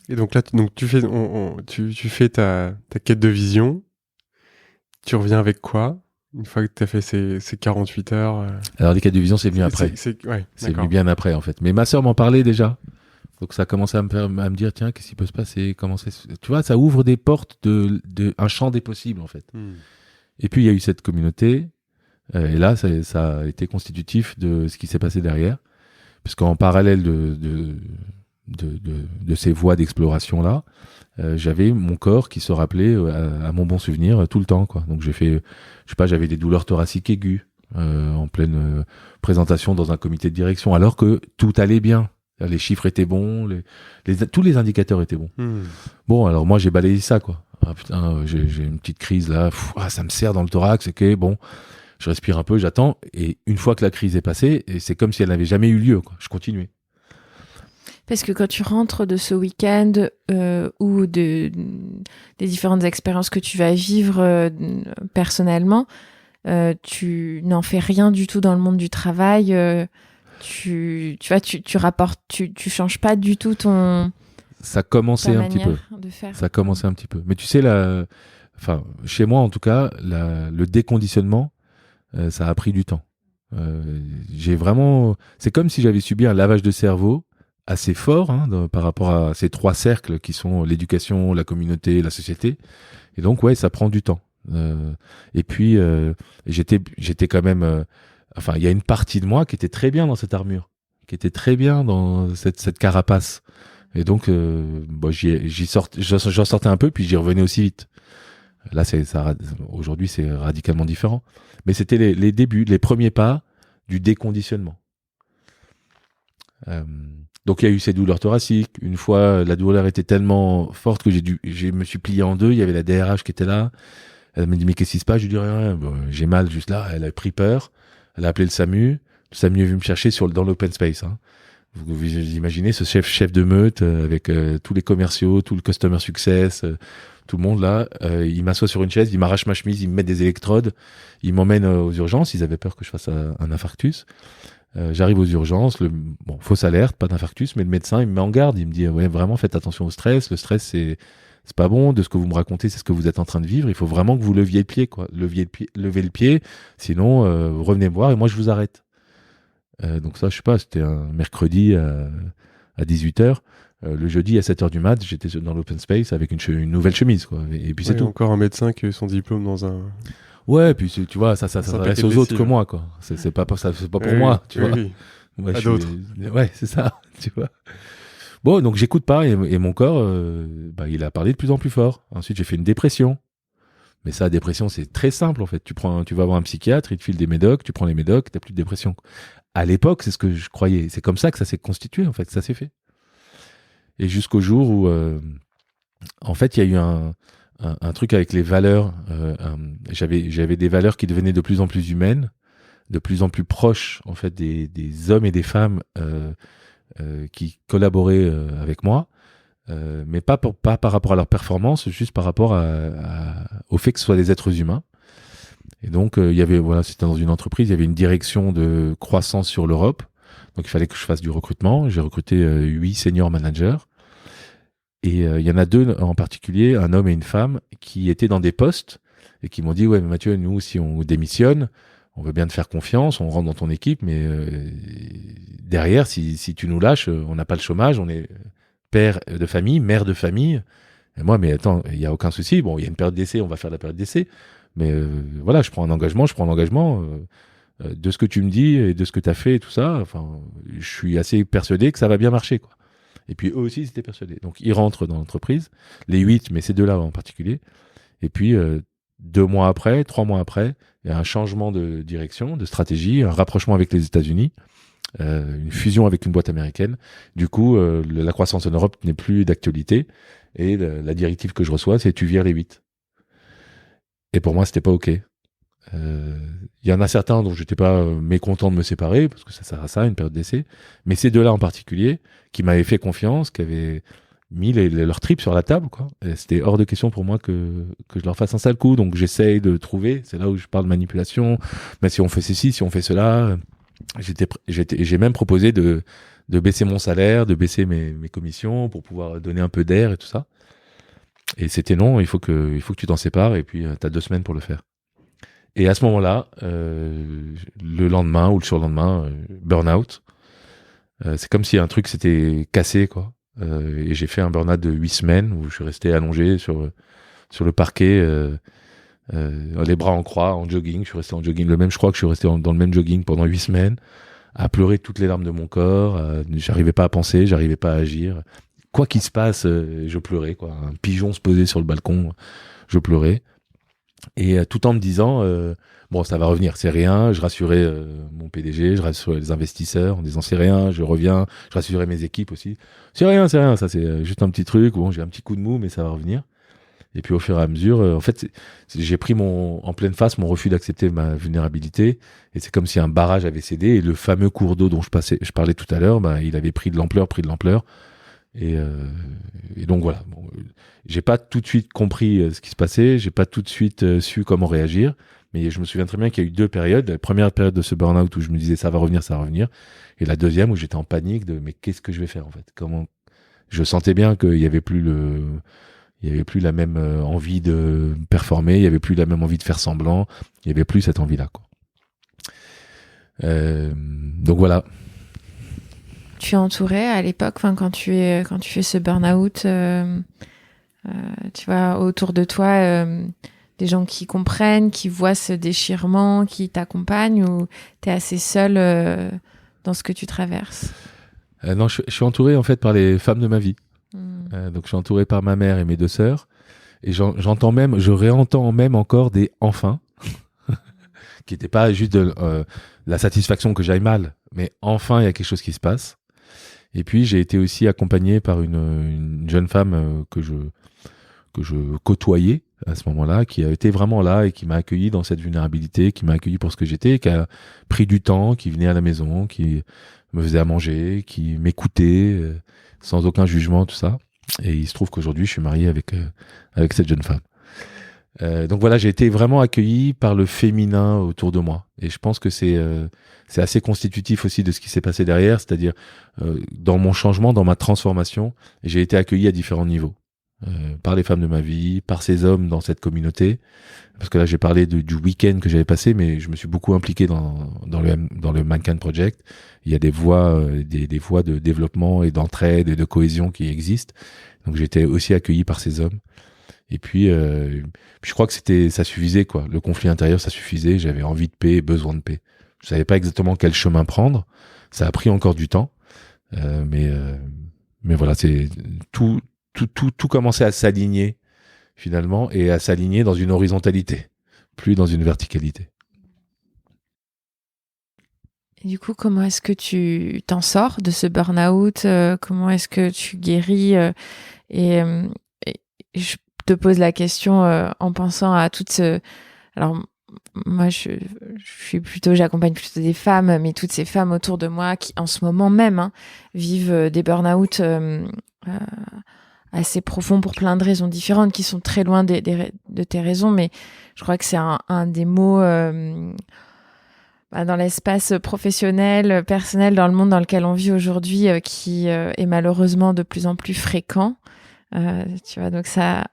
Et donc là, tu fais ta quête de vision. Tu reviens avec quoi une fois que tu as fait ces 48 heures Alors, les quêtes de vision, c'est venu après. C'est venu bien après, en fait. Mais ma sœur m'en parlait déjà. Donc, ça a commencé à me dire, tiens, qu'est-ce qui peut se passer? Tu vois, ça ouvre des portes de un champ des possibles, en fait. Et puis, il y a eu cette communauté. Et là, ça a été constitutif de ce qui s'est passé derrière. Puisqu'en parallèle de ces voies d'exploration-là, j'avais mon corps qui se rappelait à mon bon souvenir tout le temps, quoi. Donc j'ai fait, je sais pas, j'avais des douleurs thoraciques aiguës en pleine présentation dans un comité de direction, alors que tout allait bien. Les chiffres étaient bons, tous les indicateurs étaient bons. Bon, alors moi j'ai balayé ça, quoi. Ah putain, j'ai une petite crise là, ça me serre dans le thorax, ok, bon. Je respire un peu, j'attends, et une fois que la crise est passée, et c'est comme si elle n'avait jamais eu lieu, quoi. Je continuais. Parce que quand tu rentres de ce week-end ou des différentes expériences que tu vas vivre personnellement, tu n'en fais rien du tout dans le monde du travail. Tu rapportes, tu changes pas du tout ça commençait un petit peu. De faire. Ça commençait un petit peu. Mais tu sais, chez moi en tout cas, le déconditionnement, ça a pris du temps. C'est comme si j'avais subi un lavage de cerveau assez fort par rapport à ces trois cercles qui sont l'éducation, la communauté, la société. Et donc ouais, ça prend du temps. Et puis j'étais quand même. Il y a une partie de moi qui était très bien dans cette armure, qui était très bien dans cette carapace. Et donc j'en sortais un peu, puis j'y revenais aussi vite. Là, aujourd'hui, c'est radicalement différent. Mais c'était les débuts, les premiers pas du déconditionnement. Donc il y a eu ces douleurs thoraciques. Une fois, la douleur était tellement forte que je me suis plié en deux. Il y avait la DRH qui était là. Elle m'a dit, mais qu'est-ce qui se passe? Je lui dis rien. Bon, j'ai mal juste là. Elle a pris peur. Elle a appelé le SAMU. Le SAMU est venu me chercher dans l'open space. Vous imaginez ce chef de meute avec tous les commerciaux, tout le customer success, tout le monde là. Il m'assoit sur une chaise, il m'arrache ma chemise, il me met des électrodes, il m'emmène aux urgences. Ils avaient peur que je fasse un infarctus. J'arrive aux urgences, fausse alerte, pas d'infarctus, mais le médecin il me met en garde, il me dit ouais vraiment faites attention au stress, le stress c'est pas bon, de ce que vous me racontez c'est ce que vous êtes en train de vivre, il faut vraiment que vous leviez le pied quoi, levez le pied, sinon revenez me voir et moi je vous arrête. Donc ça je sais pas, c'était un mercredi à 18h, le jeudi à 7h du mat, j'étais dans l'open space avec une nouvelle chemise quoi, et puis c'est tout. Encore un médecin qui a eu son diplôme dans un... Ouais, puis tu vois, ça s'adresse aux autres que moi, quoi. C'est pas pour moi, tu vois. Oui. Ouais, à d'autres. Ouais, c'est ça, tu vois. Bon, donc j'écoute pas et mon corps, il a parlé de plus en plus fort. Ensuite, j'ai fait une dépression. Mais ça, la dépression, c'est très simple, en fait. Tu vas voir un psychiatre, il te file des médocs, tu prends les médocs, t'as plus de dépression. À l'époque, c'est ce que je croyais. C'est comme ça que ça s'est constitué, en fait, ça s'est fait. Et jusqu'au jour où, en fait, il y a eu un truc avec les valeurs. J'avais des valeurs qui devenaient de plus en plus humaines, de plus en plus proches en fait des hommes et des femmes qui collaboraient avec moi. mais pas par rapport à leur performance, juste par rapport au fait que ce soit des êtres humains. Et donc, c'était dans une entreprise, il y avait une direction de croissance sur l'Europe. Donc, il fallait que je fasse du recrutement. J'ai recruté 8 senior managers. Et il y en a 2 en particulier, un homme et une femme, qui étaient dans des postes et qui m'ont dit « Ouais, mais Mathieu, nous, si on démissionne, on veut bien te faire confiance, on rentre dans ton équipe, mais derrière, si tu nous lâches, on n'a pas le chômage, on est père de famille, mère de famille. » Et moi, mais attends, il n'y a aucun souci. Bon, il y a une période d'essai, on va faire la période d'essai. Mais voilà, je prends l'engagement de ce que tu me dis et de ce que tu as fait et tout ça. Enfin, je suis assez persuadé que ça va bien marcher, quoi. Et puis eux aussi, ils étaient persuadés. Donc, ils rentrent dans l'entreprise, les 8, mais ces 2-là en particulier. Et puis, 3 mois après, il y a un changement de direction, de stratégie, un rapprochement avec les États-Unis, une fusion avec une boîte américaine. Du coup, la croissance en Europe n'est plus d'actualité. Et la directive que je reçois, c'est tu vires les 8. Et pour moi, c'était pas OK. Il y en a certains dont j'étais pas mécontent de me séparer, parce que ça sert à ça, une période d'essai. Mais ces 2-là en particulier, qui m'avaient fait confiance, qui avaient mis leurs tripes sur la table, quoi. Et c'était hors de question pour moi que je leur fasse un sale coup. Donc j'essaye de trouver, c'est là où je parle de manipulation, mais si on fait ceci, si on fait cela. J'ai même proposé de baisser mon salaire, de baisser mes commissions pour pouvoir donner un peu d'air et tout ça. Et c'était non, il faut que tu t'en sépares et puis t'as 2 semaines pour le faire. Et à ce moment-là, le lendemain ou le surlendemain, burn-out. C'est comme si un truc s'était cassé, quoi. Et j'ai fait un burn-out de 8 semaines où je suis resté allongé sur le parquet, les bras en croix, en jogging. Je suis resté en jogging je crois que je suis resté dans le même jogging pendant 8 semaines, à pleurer toutes les larmes de mon corps. J'arrivais pas à penser, j'arrivais pas à agir. Quoi qu'il se passe, je pleurais, quoi. Un pigeon se posait sur le balcon, je pleurais. Et tout en me disant, bon, ça va revenir, c'est rien. Je rassurais mon PDG, je rassurais les investisseurs en disant c'est rien, je reviens. Je rassurais mes équipes aussi. C'est rien, ça c'est juste un petit truc. Bon, j'ai un petit coup de mou, mais ça va revenir. Et puis au fur et à mesure, en fait, j'ai pris en pleine face mon refus d'accepter ma vulnérabilité. Et c'est comme si un barrage avait cédé. Et le fameux cours d'eau dont je parlais tout à l'heure, il avait pris de l'ampleur. Et donc voilà. Bon, j'ai pas tout de suite compris ce qui se passait. J'ai pas tout de suite su comment réagir. Mais je me souviens très bien qu'il y a eu 2 périodes. La première période de ce burn-out où je me disais ça va revenir. Et la deuxième où j'étais en panique de mais qu'est-ce que je vais faire en fait? Comment? Je sentais bien qu'il y avait plus la même envie de performer. Il y avait plus la même envie de faire semblant. Il y avait plus cette envie-là, quoi. Donc voilà. Tu es entouré à l'époque, quand tu fais ce burn-out, tu vois, autour de toi, des gens qui comprennent, qui voient ce déchirement, qui t'accompagnent, ou tu es assez seul dans ce que tu traverses? Non, je suis entouré en fait par les femmes de ma vie. Donc je suis entouré par ma mère et mes 2 sœurs. Et je réentends même encore des enfin, qui n'étaient pas juste de la satisfaction que j'aille mal, mais enfin il y a quelque chose qui se passe. Et puis j'ai été aussi accompagné par une jeune femme que je côtoyais à ce moment-là, qui a été vraiment là et qui m'a accueilli dans cette vulnérabilité, qui m'a accueilli pour ce que j'étais, qui a pris du temps, qui venait à la maison, qui me faisait à manger, qui m'écoutait sans aucun jugement, tout ça. Et il se trouve qu'aujourd'hui je suis marié avec cette jeune femme. Donc voilà, j'ai été vraiment accueilli par le féminin autour de moi. Et je pense que c'est assez constitutif aussi de ce qui s'est passé derrière, c'est-à-dire dans mon changement, dans ma transformation, j'ai été accueilli à différents niveaux. Par les femmes de ma vie, par ces hommes dans cette communauté. Parce que là, j'ai parlé du week-end que j'avais passé, mais je me suis beaucoup impliqué dans le Mankind Project. Il y a des voies de développement et d'entraide et de cohésion qui existent. Donc j'ai été aussi accueilli par ces hommes. Et puis je crois que ça suffisait, quoi. Le conflit intérieur, ça suffisait. J'avais envie de paix, besoin de paix. Je savais pas exactement quel chemin prendre. Ça a pris encore du temps, mais voilà, c'est tout commençait à s'aligner finalement, et à s'aligner dans une horizontalité, plus dans une verticalité. Et du coup, comment est-ce que tu t'en sors de ce burn-out? Comment est-ce que tu guéris? Et je te pose la question en pensant à toutes ce... Alors, moi, j'accompagne plutôt des femmes, mais toutes ces femmes autour de moi qui, en ce moment même, vivent des burn-out assez profond pour plein de raisons différentes qui sont très loin de tes raisons, mais je crois que c'est un des mots dans l'espace professionnel, personnel, dans le monde dans lequel on vit aujourd'hui, qui est malheureusement de plus en plus fréquent. Tu vois, donc ça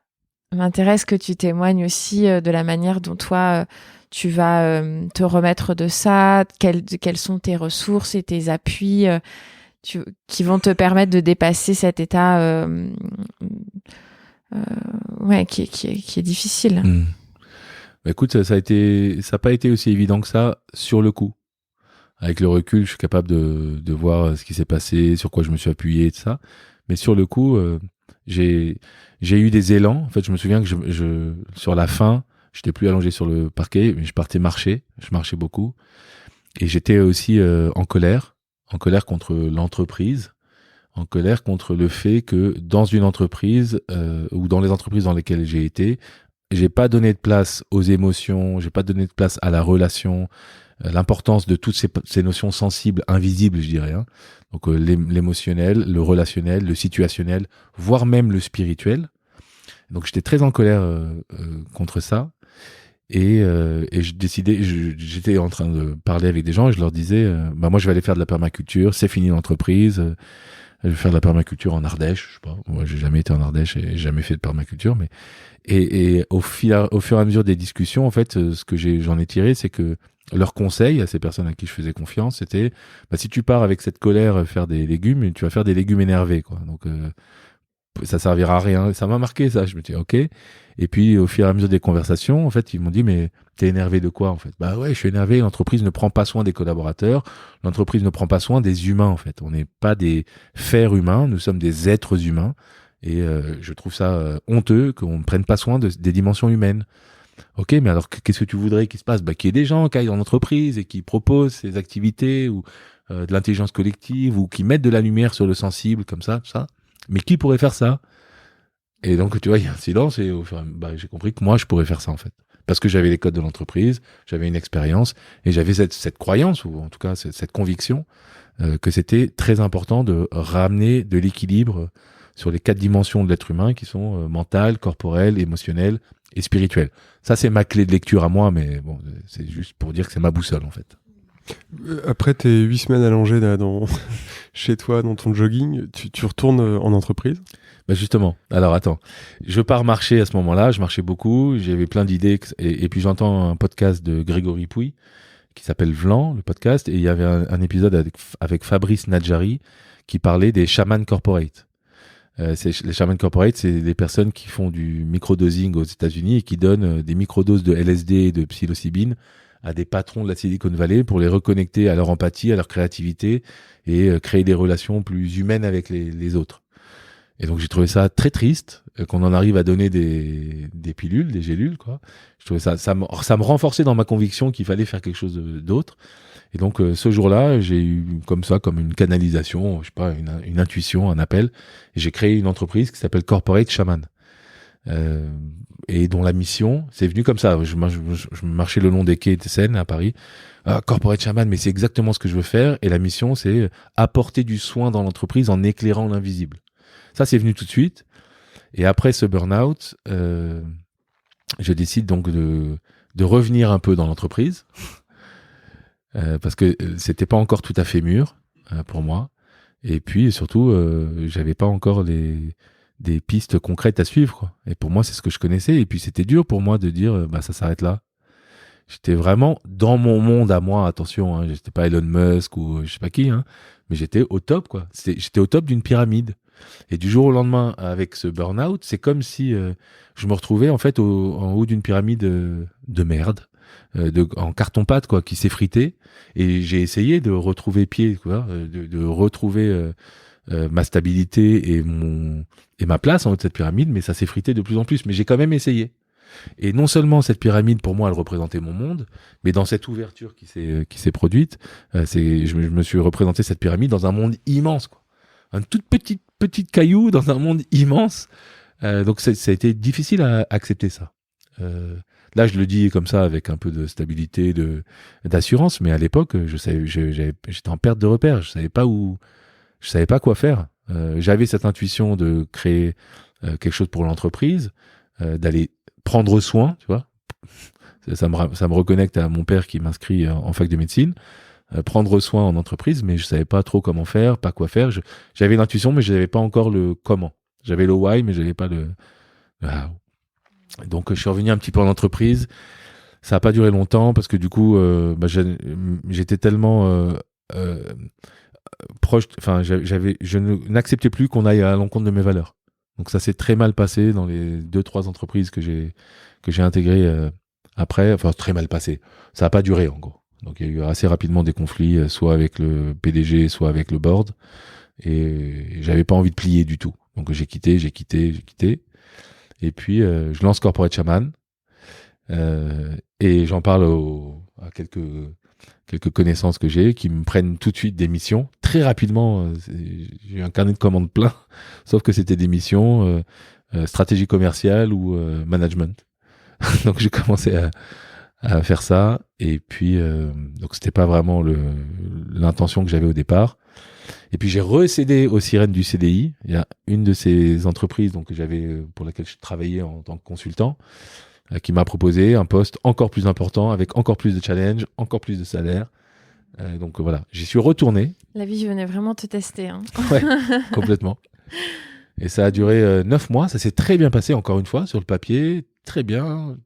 m'intéresse que tu témoignes aussi de la manière dont toi, tu vas te remettre de ça, quelles sont tes ressources et tes appuis qui vont te permettre de dépasser cet état qui est difficile. Bah écoute, ça n'a pas été aussi évident que ça sur le coup. Avec le recul, je suis capable de voir ce qui s'est passé, sur quoi je me suis appuyé, et tout ça. Mais sur le coup, j'ai eu des élans. En fait, je me souviens que sur la fin, j'étais plus allongé sur le parquet, mais je partais marcher. Je marchais beaucoup. Et j'étais aussi en colère contre l'entreprise, en colère contre le fait que dans une entreprise ou dans les entreprises dans lesquelles j'ai été, j'ai pas donné de place aux émotions, j'ai pas donné de place à la relation, l'importance de toutes ces notions sensibles, invisibles, je dirais. Hein. Donc l'émotionnel, le relationnel, le situationnel, voire même le spirituel. Donc j'étais très en colère contre ça. Et j'étais en train de parler avec des gens et je leur disais, moi je vais aller faire de la permaculture, c'est fini l'entreprise. Je vais faire de la permaculture en Ardèche, je sais pas. Moi, j'ai jamais été en Ardèche et j'ai jamais fait de permaculture, mais et au fur et à mesure des discussions, en fait, ce que j'en ai tiré, c'est que leur conseil à ces personnes à qui je faisais confiance, c'était si tu pars avec cette colère faire des légumes, tu vas faire des légumes énervés, quoi. Donc ça servira à rien. Ça m'a marqué, ça. Je me dis ok. Et puis au fur et à mesure des conversations, en fait, ils m'ont dit mais t'es énervé de quoi en fait? Bah ouais, je suis énervé. L'entreprise ne prend pas soin des collaborateurs. L'entreprise ne prend pas soin des humains en fait. On n'est pas des fers humains, nous sommes des êtres humains. Et je trouve ça honteux qu'on ne prenne pas soin des dimensions humaines. Ok, mais alors qu'est-ce que tu voudrais qu'il se passe? Qu'il y ait des gens qui aillent dans l'entreprise et qui proposent ces activités ou de l'intelligence collective ou qui mettent de la lumière sur le sensible comme ça, tout ça. Mais qui pourrait faire ça? Et donc, tu vois, il y a un silence et j'ai compris que moi, je pourrais faire ça, en fait. Parce que j'avais les codes de l'entreprise, j'avais une expérience et j'avais cette croyance, ou en tout cas cette conviction, que c'était très important de ramener de l'équilibre sur les 4 dimensions de l'être humain qui sont mentale, corporelle, émotionnelle et spirituelle. Ça, c'est ma clé de lecture à moi, mais bon, c'est juste pour dire que c'est ma boussole, en fait. Après tes 8 semaines allongées là, chez toi, dans ton jogging, tu retournes en entreprise? Justement, alors attends, je pars marcher à ce moment-là, je marchais beaucoup, j'avais plein d'idées, et puis j'entends un podcast de Grégory Pouy, qui s'appelle Vlan, le podcast, et il y avait un épisode avec Fabrice Nadjari, qui parlait des chamans corporate. Les chamans corporate, c'est des personnes qui font du microdosing aux États-Unis et qui donnent des microdoses de LSD et de psilocybine à des patrons de la Silicon Valley pour les reconnecter à leur empathie, à leur créativité et créer des relations plus humaines avec les autres. Et donc j'ai trouvé ça très triste qu'on en arrive à donner des pilules, des gélules, quoi. Je trouvais ça me renforçait dans ma conviction qu'il fallait faire quelque chose d'autre. Et donc ce jour-là, j'ai eu comme une canalisation, je sais pas, une intuition, un appel. Et j'ai créé une entreprise qui s'appelle Corporate Shaman. Et dont la mission, c'est venu comme ça. Je marchais le long des quais de Seine à Paris. Corporate Shaman, mais c'est exactement ce que je veux faire. Et la mission, c'est apporter du soin dans l'entreprise en éclairant l'invisible. Ça, c'est venu tout de suite. Et après ce burn-out, je décide donc de revenir un peu dans l'entreprise. Parce que c'était pas encore tout à fait mûr pour moi. Et puis surtout, j'avais pas encore des pistes concrètes à suivre, quoi. Et pour moi, c'est ce que je connaissais. Et puis c'était dur pour moi de dire, ça s'arrête là. J'étais vraiment dans mon monde à moi, attention, hein, j'étais pas Elon Musk ou je sais pas qui, hein, mais j'étais au top, quoi. J'étais au top d'une pyramide. Et du jour au lendemain, avec ce burn-out, c'est comme si je me retrouvais en fait en haut d'une pyramide de merde, en carton-pâte, quoi, qui s'effritait. Et j'ai essayé de retrouver pied, quoi, de retrouver ma stabilité et ma place en haut de cette pyramide, mais ça s'effritait de plus en plus. Mais j'ai quand même essayé. Et non seulement cette pyramide, pour moi, elle représentait mon monde, mais dans cette ouverture qui s'est produite, je me suis représenté cette pyramide dans un monde immense, quoi. Un toute petite caillou dans un monde immense. Donc ça a été difficile à accepter ça. Là, je le dis comme ça avec un peu de stabilité, d'assurance, mais à l'époque, j'étais en perte de repère. Je savais pas quoi faire. J'avais cette intuition de créer quelque chose pour l'entreprise, d'aller prendre soin, tu vois. Ça me reconnecte à mon père qui m'inscrit en fac de médecine. Prendre soin en entreprise, mais je savais pas trop comment faire, pas quoi faire. J'avais l'intuition, mais je n'avais pas encore le comment. J'avais le why, mais je n'avais pas le how. Donc, je suis revenu un petit peu en entreprise. Ça n'a pas duré longtemps parce que du coup, j'étais tellement proche. Enfin, je n'acceptais plus qu'on aille à l'encontre de mes valeurs. Donc, ça s'est très mal passé dans les 2-3 entreprises que j'ai intégrées après. Enfin, très mal passé. Ça n'a pas duré en gros. Donc il y a eu assez rapidement des conflits, soit avec le PDG, soit avec le board, et j'avais pas envie de plier du tout. Donc j'ai quitté, et puis je lance Corporate Shaman, et j'en parle à quelques connaissances que j'ai, qui me prennent tout de suite des missions très rapidement. J'ai eu un carnet de commandes plein, sauf que c'était des missions stratégie commerciale ou management. Donc j'ai commencé à faire ça, et puis donc c'était pas vraiment l'intention que j'avais au départ. Et puis j'ai recédé aux sirènes du CDI. Il y a une de ces entreprises donc que j'avais, pour laquelle je travaillais en tant que consultant, qui m'a proposé un poste encore plus important, avec encore plus de challenge, encore plus de salaire. Donc voilà, j'y suis retourné. La vie venait vraiment te tester. Hein. Ouais, complètement. Et ça a duré 9 mois. Ça s'est très bien passé, encore une fois, sur le papier, très bien.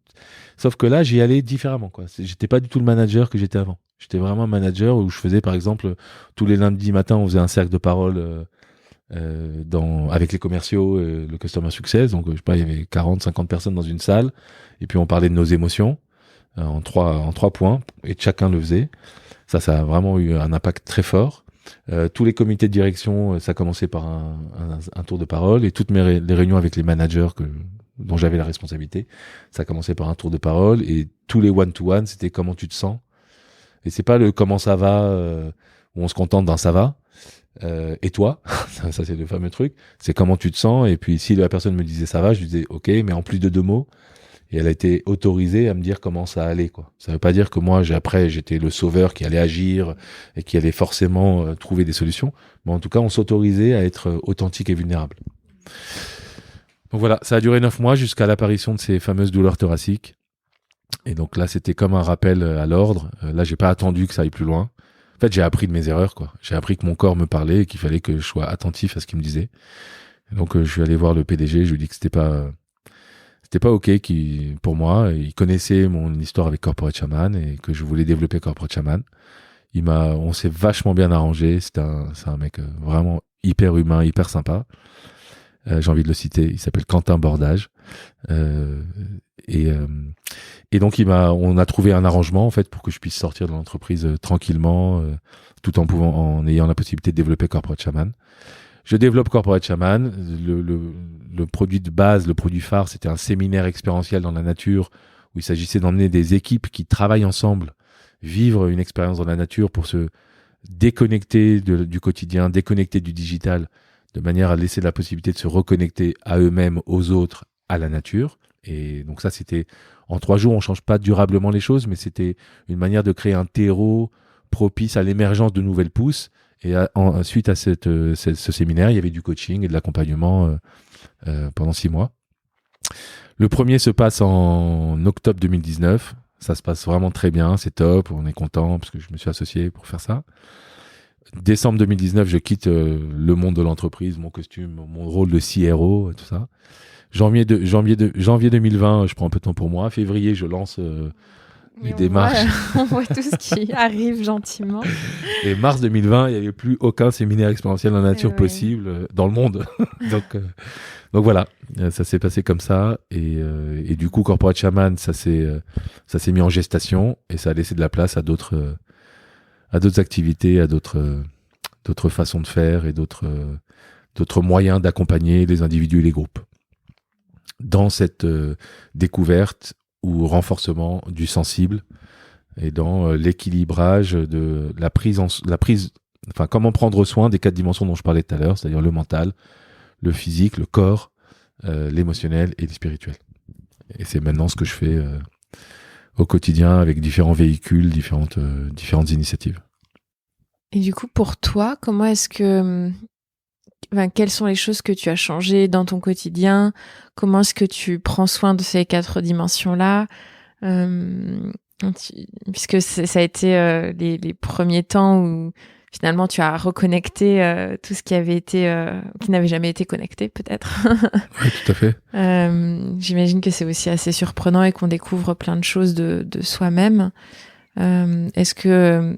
Sauf que là, j'y allais différemment, quoi. J'étais pas du tout le manager que j'étais avant. J'étais vraiment un manager où je faisais, par exemple, tous les lundis matins, on faisait un cercle de parole avec les commerciaux, le customer success. Donc, je sais pas, il y avait 40-50 personnes dans une salle. Et puis, on parlait de nos émotions en trois points. Et chacun le faisait. Ça a vraiment eu un impact très fort. Tous les comités de direction, ça commençait par un tour de parole. Et toutes les réunions avec les managers dont j'avais la responsabilité, ça commençait par un tour de parole, et tous les one-to-one, c'était comment tu te sens. Et c'est pas le comment ça va, où on se contente d'un ça va, et toi, ça c'est le fameux truc, c'est comment tu te sens. Et puis si la personne me disait ça va, je lui disais ok, mais en plus de 2 mots. Et elle a été autorisée à me dire comment ça allait, quoi. Ça veut pas dire que moi, après, j'étais le sauveur qui allait agir et qui allait forcément trouver des solutions. Mais en tout cas, on s'autorisait à être authentique et vulnérable. Donc voilà, ça a duré 9 mois jusqu'à l'apparition de ces fameuses douleurs thoraciques. Et donc là, c'était comme un rappel à l'ordre. Là, j'ai pas attendu que ça aille plus loin. En fait, j'ai appris de mes erreurs, quoi. J'ai appris que mon corps me parlait et qu'il fallait que je sois attentif à ce qu'il me disait. Et donc, je suis allé voir le PDG. Je lui ai dit que c'était pas OK pour moi. Il connaissait mon histoire avec Corporate Shaman et que je voulais développer Corporate Shaman. On s'est vachement bien arrangé. C'est un mec vraiment hyper humain, hyper sympa. J'ai envie de le citer. Il s'appelle Quentin Bordage. Et donc on a trouvé un arrangement en fait pour que je puisse sortir de l'entreprise tranquillement, tout en ayant la possibilité de développer Corporate Shaman. Je développe Corporate Shaman. Le produit de base, le produit phare, c'était un séminaire expérientiel dans la nature où il s'agissait d'emmener des équipes qui travaillent ensemble, vivre une expérience dans la nature pour se déconnecter du quotidien, déconnecter du digital, de manière à laisser la possibilité de se reconnecter à eux-mêmes, aux autres, à la nature. Et donc ça, c'était en 3 jours, on change pas durablement les choses, mais c'était une manière de créer un terreau propice à l'émergence de nouvelles pousses. Et suite à ce séminaire, il y avait du coaching et de l'accompagnement pendant 6 mois. Le premier se passe en octobre 2019. Ça se passe vraiment très bien, c'est top, on est content parce que je me suis associé pour faire ça. Décembre 2019, je quitte le monde de l'entreprise, mon costume, mon rôle de CRO, tout ça. Janvier 2020, je prends un peu de temps pour moi. Février, je lance les démarches. On voit tout ce qui arrive gentiment. Et mars 2020, il n'y avait plus aucun séminaire expérientiel en nature possible dans le monde. Donc voilà, ça s'est passé comme ça. Et du coup, Corporate Shaman, ça s'est mis en gestation et ça a laissé de la place à d'autres activités, à d'autres façons de faire et d'autres moyens d'accompagner les individus et les groupes dans cette découverte ou renforcement du sensible et dans l'équilibrage de la prise, enfin comment prendre soin des 4 dimensions dont je parlais tout à l'heure, c'est-à-dire le mental, le physique, le corps, l'émotionnel et le spirituel. Et c'est maintenant ce que je fais au quotidien avec différents véhicules, différentes initiatives. Et du coup, pour toi, comment est-ce que quelles sont les choses que tu as changées dans ton quotidien? Comment est-ce que tu prends soin de ces 4 dimensions-là? Puisque ça a été les premiers temps où finalement tu as reconnecté tout ce qui avait été qui n'avait jamais été connecté peut-être. Oui, tout à fait. J'imagine que c'est aussi assez surprenant et qu'on découvre plein de choses de soi-même. Est-ce que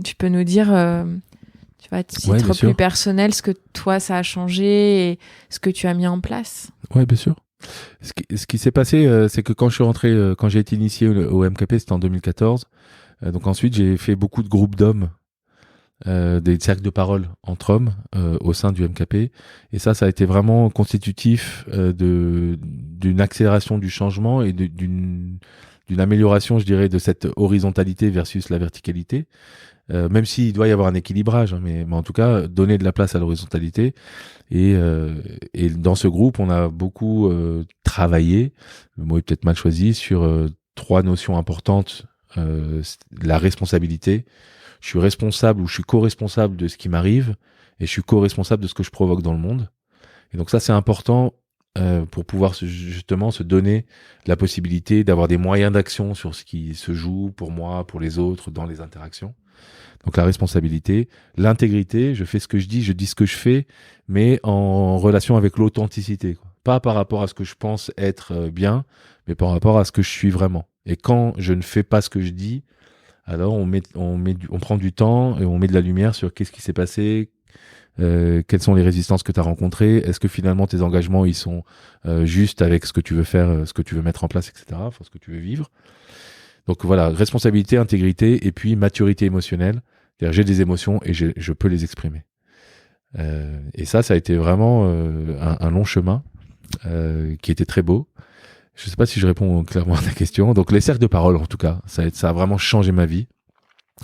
tu peux nous dire, tu vois, à titre plus personnel, ce que toi ça a changé et ce que tu as mis en place? Oui, bien sûr. Ce qui s'est passé, c'est que quand je suis rentré, quand j'ai été initié au MKP, c'était en 2014. Donc ensuite, j'ai fait beaucoup de groupes d'hommes, des cercles de parole entre hommes au sein du MKP. Et ça a été vraiment constitutif d'une accélération du changement et d'une amélioration, je dirais, de cette horizontalité versus la verticalité. Même s'il doit y avoir un équilibrage, hein, mais en tout cas, donner de la place à l'horizontalité. Et dans ce groupe, on a beaucoup travaillé, le mot est peut-être mal choisi, sur 3 notions importantes. La responsabilité. Je suis responsable ou je suis co-responsable de ce qui m'arrive et je suis co-responsable de ce que je provoque dans le monde. Et donc ça, c'est important pour pouvoir justement se donner la possibilité d'avoir des moyens d'action sur ce qui se joue pour moi, pour les autres, dans les interactions. Donc la responsabilité, l'intégrité, je fais ce que je dis ce que je fais, mais en relation avec l'authenticité, quoi. Pas par rapport à ce que je pense être bien, mais par rapport à ce que je suis vraiment. Et quand je ne fais pas ce que je dis, alors on prend du temps et on met de la lumière sur qu'est-ce qui s'est passé, quelles sont les résistances que tu as rencontrées, est-ce que finalement tes engagements ils sont justes avec ce que tu veux faire, ce que tu veux mettre en place, etc., enfin, ce que tu veux vivre. Donc voilà, responsabilité, intégrité et puis maturité émotionnelle. C'est-à-dire j'ai des émotions et je peux les exprimer. Et ça a été vraiment un long chemin qui était très beau. Je ne sais pas si je réponds clairement à ta question. Donc les cercles de parole, en tout cas, ça a vraiment changé ma vie.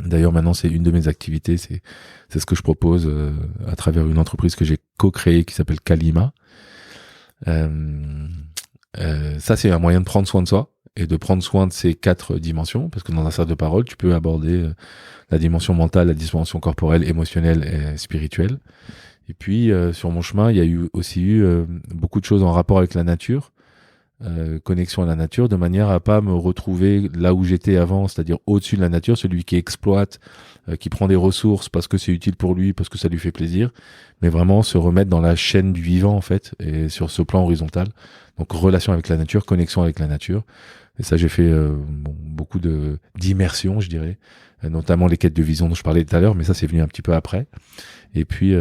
D'ailleurs, maintenant, c'est une de mes activités. C'est ce que je propose à travers une entreprise que j'ai co-créée qui s'appelle Kalima. Ça, c'est un moyen de prendre soin de soi et de prendre soin de ces 4 dimensions. Parce que dans un cercle de parole, tu peux aborder la dimension mentale, la dimension corporelle, émotionnelle et spirituelle. Et puis, sur mon chemin, il y a aussi eu beaucoup de choses en rapport avec la nature. Connexion à la nature, de manière à pas me retrouver là où j'étais avant, c'est-à-dire au-dessus de la nature, celui qui exploite, qui prend des ressources parce que c'est utile pour lui, parce que ça lui fait plaisir, mais vraiment se remettre dans la chaîne du vivant en fait, et sur ce plan horizontal. Donc relation avec la nature, connexion avec la nature. Et ça, j'ai fait beaucoup d'immersion, je dirais, notamment les quêtes de vision dont je parlais tout à l'heure, mais ça c'est venu un petit peu après. Et puis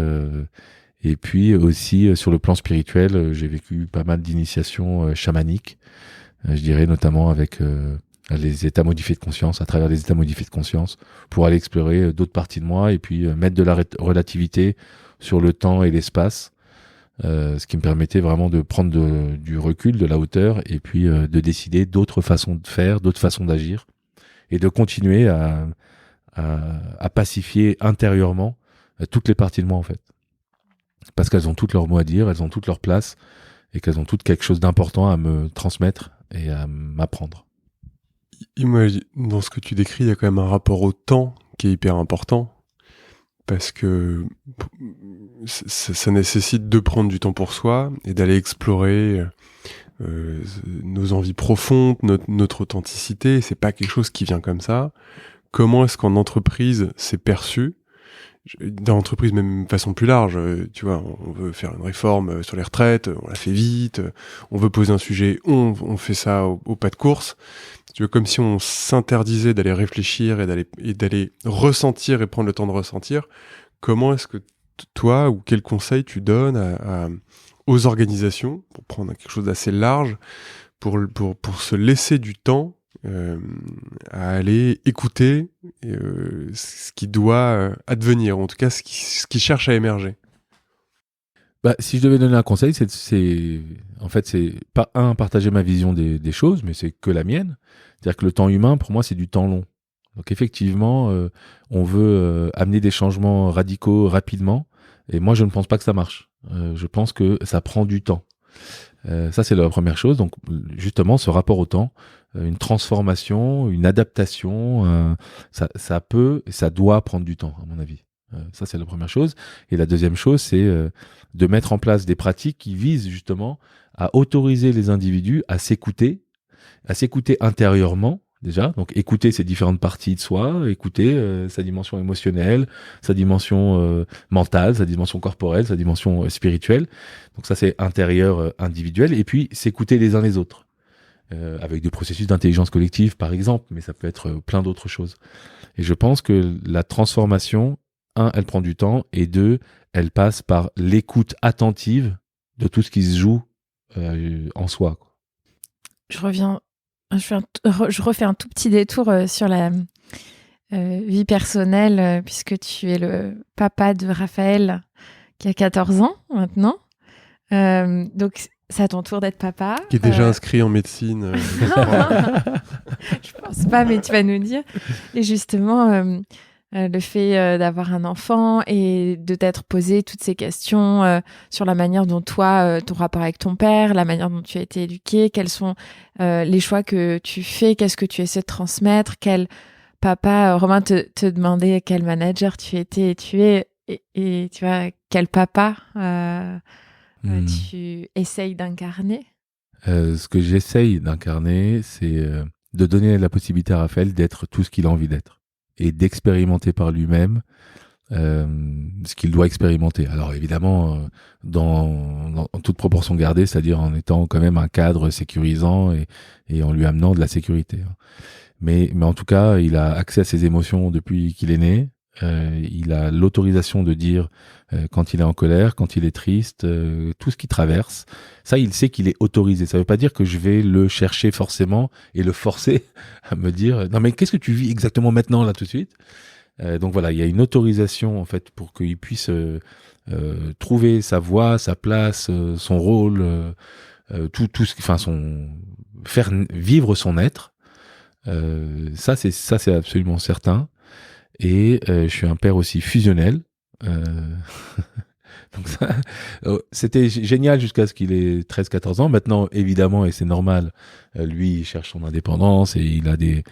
aussi sur le plan spirituel, j'ai vécu pas mal d'initiations chamaniques, je dirais notamment avec les états modifiés de conscience, à travers les états modifiés de conscience, pour aller explorer d'autres parties de moi et puis mettre de la relativité sur le temps et l'espace, ce qui me permettait vraiment de prendre du recul, de la hauteur et puis de décider d'autres façons de faire, d'autres façons d'agir et de continuer à pacifier intérieurement toutes les parties de moi en fait. Parce qu'elles ont toutes leur mot à dire, elles ont toute leur place et qu'elles ont toutes quelque chose d'important à me transmettre et à m'apprendre. Moi, dans ce que tu décris, il y a quand même un rapport au temps qui est hyper important parce que ça nécessite de prendre du temps pour soi et d'aller explorer nos envies profondes, notre authenticité. C'est pas quelque chose qui vient comme ça. Comment est-ce qu'en entreprise c'est perçu ? Dans l'entreprise, même de façon plus large, tu vois, on veut faire une réforme sur les retraites, on la fait vite, on veut poser un sujet, on fait ça au pas de course. Tu vois, comme si on s'interdisait d'aller réfléchir et d'aller ressentir et prendre le temps de ressentir. Comment est-ce que toi, ou quel conseil tu donnes aux organisations, pour prendre quelque chose d'assez large, pour se laisser du temps à aller écouter ce qui doit advenir, en tout cas ce qui cherche à émerger. Si je devais donner un conseil, c'est pas partager ma vision des choses, mais c'est que la mienne. C'est-à-dire que le temps humain, pour moi, c'est du temps long. Donc effectivement, on veut amener des changements radicaux rapidement, et moi je ne pense pas que ça marche. Je pense que ça prend du temps. Ça, c'est la première chose. Donc, justement, ce rapport au temps, une transformation, une adaptation, ça peut et ça doit prendre du temps, à mon avis. Ça, c'est la première chose. Et la deuxième chose, c'est de mettre en place des pratiques qui visent justement à autoriser les individus à s'écouter intérieurement déjà. Donc écouter ses différentes parties de soi, écouter sa dimension émotionnelle, sa dimension mentale, sa dimension corporelle, sa dimension spirituelle. Donc ça, c'est intérieur, individuel. Et puis s'écouter les uns les autres. Avec des processus d'intelligence collective, par exemple, mais ça peut être plein d'autres choses. Et je pense que la transformation, elle prend du temps, et deux, elle passe par l'écoute attentive de tout ce qui se joue en soi, quoi. Je refais un tout petit détour sur la vie personnelle, puisque tu es le papa de Raphaël, qui a 14 ans maintenant. Donc, c'est à ton tour d'être papa. Qui est déjà inscrit en médecine. Je pense pas, mais tu vas nous dire. Et justement, le fait d'avoir un enfant et de t'être posé toutes ces questions sur la manière dont toi, ton rapport avec ton père, la manière dont tu as été éduqué, quels sont les choix que tu fais, qu'est-ce que tu essaies de transmettre, quel papa, Romain te demandait quel manager tu étais et tu es, et tu vois, quel papa tu essayes d'incarner. Ce que j'essaye d'incarner, c'est de donner la possibilité à Raphaël d'être tout ce qu'il a envie d'être et d'expérimenter par lui-même ce qu'il doit expérimenter. Alors évidemment, dans toute proportion gardée, c'est-à-dire en étant quand même un cadre sécurisant et en lui amenant de la sécurité. Mais en tout cas, il a accès à ses émotions depuis qu'il est né. Il a l'autorisation de dire quand il est en colère, quand il est triste, tout ce qu'il traverse. Ça, il sait qu'il est autorisé. Ça ne veut pas dire que je vais le chercher forcément et le forcer à me dire non mais qu'est-ce que tu vis exactement maintenant là tout de suite. Donc voilà, il y a une autorisation en fait pour qu'il puisse trouver sa voie, sa place, son rôle, faire vivre son être. Ça c'est absolument certain. Et je suis un père aussi fusionnel. Donc ça, c'était génial jusqu'à ce qu'il ait 13-14 ans. Maintenant, évidemment, et c'est normal, lui, il cherche son indépendance et il a des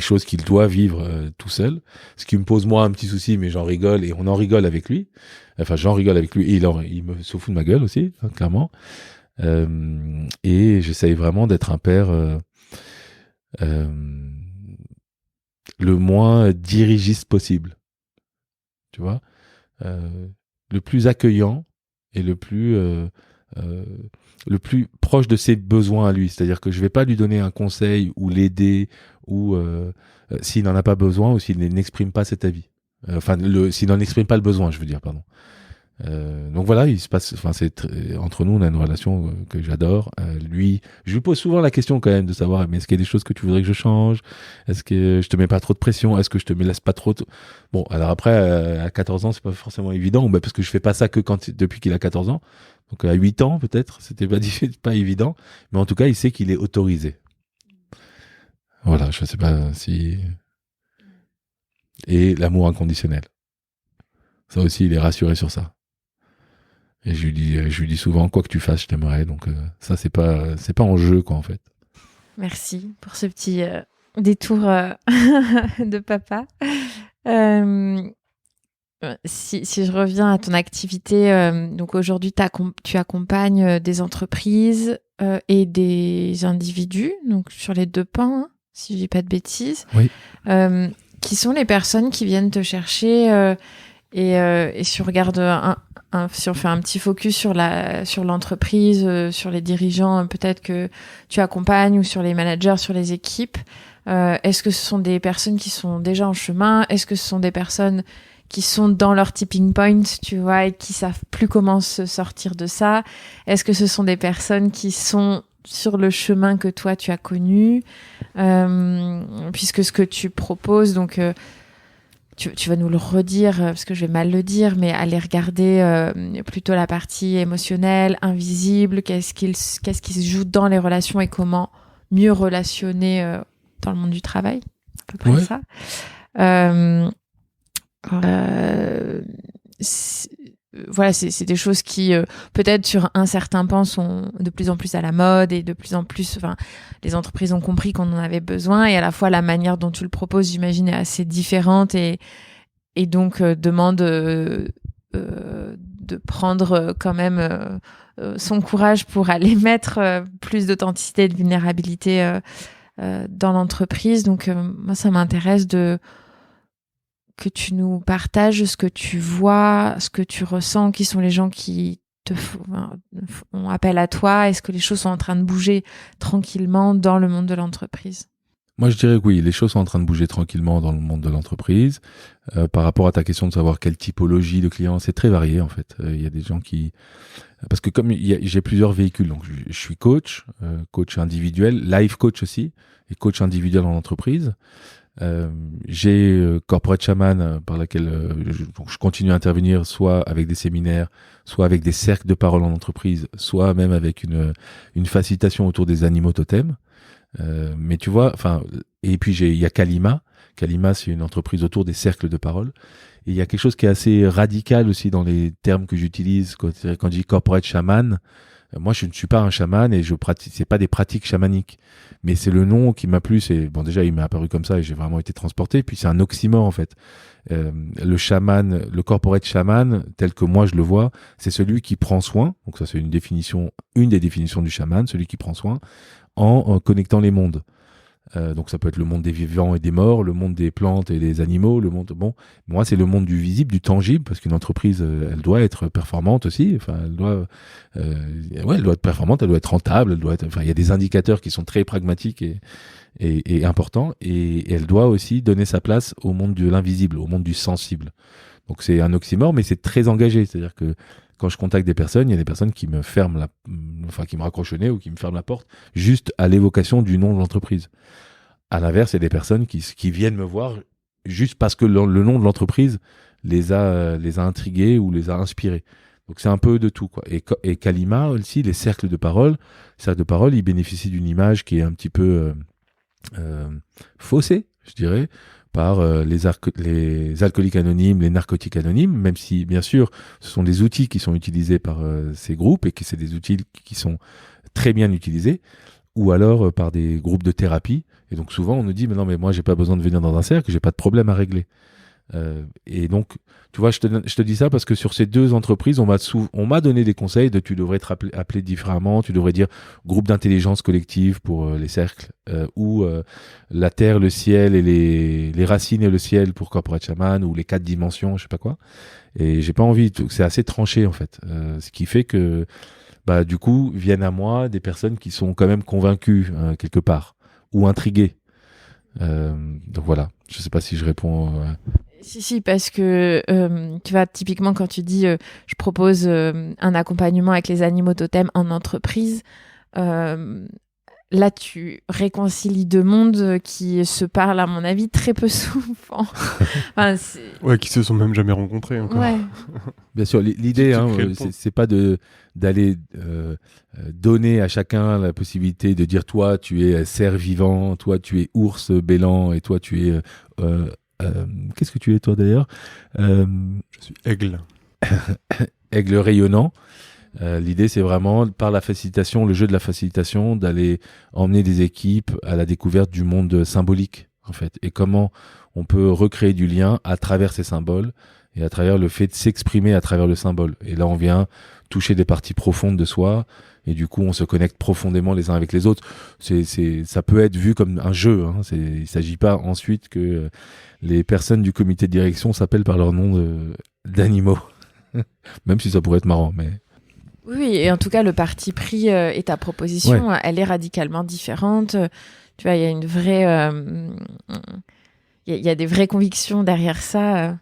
choses qu'il doit vivre tout seul. Ce qui me pose moi un petit souci, mais j'en rigole et on en rigole avec lui. Enfin, j'en rigole avec lui et il me se fout de ma gueule aussi, hein, clairement. Et j'essaye vraiment d'être un père le moins dirigiste possible, tu vois, le plus accueillant et le plus proche de ses besoins à lui. C'est-à-dire que je vais pas lui donner un conseil ou l'aider ou s'il n'en a pas besoin ou s'il n'exprime pas cet avis. S'il n'en exprime pas le besoin, je veux dire, pardon. Donc voilà, il se passe, entre nous, on a une relation que j'adore. Lui, je lui pose souvent la question quand même de savoir, mais est-ce qu'il y a des choses que tu voudrais que je change? Est-ce que je te mets pas trop de pression? Est-ce que je te laisse pas trop Bon, alors après, à 14 ans, c'est pas forcément évident, parce que je fais pas ça que depuis qu'il a 14 ans. Donc à 8 ans, peut-être, c'était pas évident. Mais en tout cas, il sait qu'il est autorisé. Voilà, je sais pas si... Et l'amour inconditionnel. Ça aussi, il est rassuré sur ça. Et je lui dis souvent, quoi que tu fasses, je t'aimerai. Donc ça, c'est pas en jeu, quoi, en fait. Merci pour ce petit détour de papa. Si je reviens à ton activité, donc aujourd'hui, tu accompagnes des entreprises et des individus, donc sur les deux pans, hein, si je dis pas de bêtises. Oui. Qui sont les personnes qui viennent te chercher et si on regarde si on fait un petit focus sur l'entreprise, sur les dirigeants peut-être que tu accompagnes ou sur les managers, sur les équipes, est-ce que ce sont des personnes qui sont déjà en chemin? Est-ce que ce sont des personnes qui sont dans leur tipping point, tu vois, et qui savent plus comment se sortir de ça? Est-ce que ce sont des personnes qui sont sur le chemin que toi tu as connu, puisque ce que tu proposes, donc tu vas nous le redire parce que je vais mal le dire, mais aller regarder plutôt la partie émotionnelle, invisible, qu'est-ce qui se joue dans les relations et comment mieux relationner dans le monde du travail, à peu près ça. Voilà, c'est des choses qui peut-être sur un certain pan sont de plus en plus à la mode et de plus en plus, les entreprises ont compris qu'on en avait besoin, et à la fois la manière dont tu le proposes, j'imagine, est assez différente et et donc demande de prendre quand même son courage pour aller mettre plus d'authenticité et de vulnérabilité dans l'entreprise. Donc moi, ça m'intéresse que tu nous partages ce que tu vois, ce que tu ressens, qui sont les gens qui font appel à toi. Est-ce que les choses sont en train de bouger tranquillement dans le monde de l'entreprise? Moi, je dirais que oui, les choses sont en train de bouger tranquillement dans le monde de l'entreprise. Par rapport à ta question de savoir quelle typologie de clients, c'est très varié en fait. Il y a des gens qui... Parce que comme j'ai plusieurs véhicules, donc je suis coach, coach individuel, life coach aussi, et coach individuel en entreprise. J'ai Corporate Shaman par laquelle je continue à intervenir soit avec des séminaires, soit avec des cercles de parole en entreprise, soit même avec une facilitation autour des animaux totems. Mais tu vois, enfin, et puis il y a Kalima. Kalima, c'est une entreprise autour des cercles de parole. Et il y a quelque chose qui est assez radical aussi dans les termes que j'utilise quand je dis corporate shaman. Moi, je ne suis pas un chaman et c'est pas des pratiques chamaniques. Mais c'est le nom qui m'a plu. Bon, déjà, il m'est apparu comme ça et j'ai vraiment été transporté. Puis c'est un oxymore, en fait. Le chaman, le corporate shaman, tel que moi je le vois, c'est celui qui prend soin. Donc ça, c'est une des définitions du chaman, celui qui prend soin en connectant les mondes. Donc ça peut être le monde des vivants et des morts, le monde des plantes et des animaux, le monde... Bon, moi c'est le monde du visible, du tangible, parce qu'une entreprise, elle doit être performante aussi. Enfin, elle doit être performante, elle doit être rentable, il y a des indicateurs qui sont très pragmatiques et importants, et elle doit aussi donner sa place au monde de l'invisible, au monde du sensible. Donc c'est un oxymore, mais c'est très engagé. C'est-à-dire que quand je contacte des personnes, il y a des personnes qui me qui me raccrochent au nez ou qui me ferment la porte juste à l'évocation du nom de l'entreprise. À l'inverse, il y a des personnes qui viennent me voir juste parce que le nom de l'entreprise les a intrigués ou les a inspirés. Donc c'est un peu de tout, quoi. Et Kalima aussi, les cercles de parole, ils bénéficient d'une image qui est un petit peu faussée, je dirais, par les alcooliques anonymes, les narcotiques anonymes, même si, bien sûr, ce sont des outils qui sont utilisés par ces groupes et que c'est des outils qui sont très bien utilisés, ou alors par des groupes de thérapie. Et donc souvent, on nous dit, mais non, mais moi, j'ai pas besoin de venir dans un cercle, j'ai pas de problème à régler. Et donc, tu vois, je te dis ça parce que sur ces deux entreprises, on m'a donné des conseils de tu devrais être appelé différemment, tu devrais dire groupe d'intelligence collective pour les cercles, ou la terre, le ciel et les racines et le ciel pour corporate shaman, ou les 4 dimensions, je sais pas quoi. Et j'ai pas envie, c'est assez tranché en fait. Ce qui fait que, bah, du coup, viennent à moi des personnes qui sont quand même convaincues quelque part, ou intriguées. Donc voilà, je sais pas si je réponds. Si, parce que tu vois, typiquement quand tu dis je propose un accompagnement avec les animaux totems en entreprise, là tu réconcilies deux mondes qui se parlent à mon avis très peu souvent. Enfin, ouais, qui se sont même jamais rencontrés encore. Ouais. Bien sûr, l'idée, c'est pas d'aller donner à chacun la possibilité de dire toi tu es cerf vivant, toi tu es ours bélant et toi tu es qu'est-ce que tu es toi d'ailleurs? Je suis aigle. Aigle rayonnant. L'idée, c'est vraiment, par la facilitation, le jeu de la facilitation, d'aller emmener des équipes à la découverte du monde symbolique, en fait. Et comment on peut recréer du lien à travers ces symboles et à travers le fait de s'exprimer à travers le symbole. Et là, on vient toucher des parties profondes de soi. Et du coup, on se connecte profondément les uns avec les autres. Ça peut être vu comme un jeu. Hein. Il s'agit pas ensuite que les personnes du comité de direction s'appellent par leur nom d'animaux. Même si ça pourrait être marrant, mais... Oui, et en tout cas, le parti pris et ta proposition, elle est radicalement différente. Tu vois, il y a une vraie... Il y a des vraies convictions derrière ça.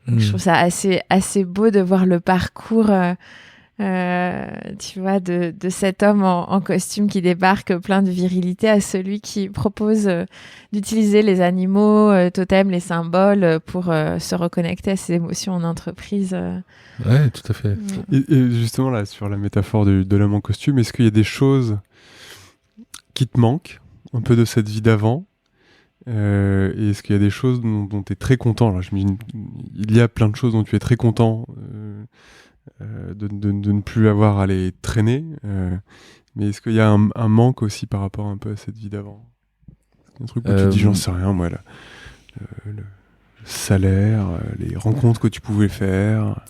Je trouve ça assez beau de voir le parcours... tu vois, de cet homme en costume qui débarque plein de virilité à celui qui propose d'utiliser les animaux, totems, les symboles pour se reconnecter à ses émotions en entreprise. Ouais, tout à fait. Et justement, là, sur la métaphore de l'homme en costume, est-ce qu'il y a des choses qui te manquent un peu de cette vie d'avant? Et est-ce qu'il y a des choses dont tu es très content? Là, il y a plein de choses dont tu es très content de ne plus avoir à les traîner, mais est-ce qu'il y a un manque aussi par rapport un peu à cette vie d'avant? Un truc où tu te dis j'en sais rien moi là, salaire, les rencontres que tu pouvais faire?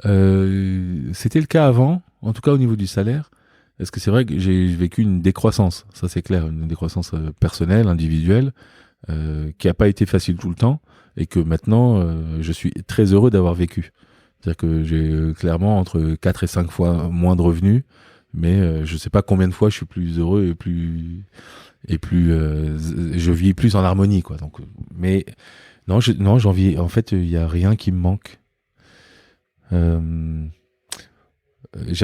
C'était le cas avant, en tout cas au niveau du salaire. Parce que c'est vrai que j'ai vécu une décroissance, ça c'est clair, une décroissance personnelle, individuelle, qui n'a pas été facile tout le temps, et que maintenant, je suis très heureux d'avoir vécu. C'est-à-dire que j'ai clairement entre 4 et 5 fois moins de revenus, mais je ne sais pas combien de fois je suis plus heureux et plus je vis plus en harmonie, quoi. Donc, mais non, j'en vis. En fait, il n'y a rien qui me manque.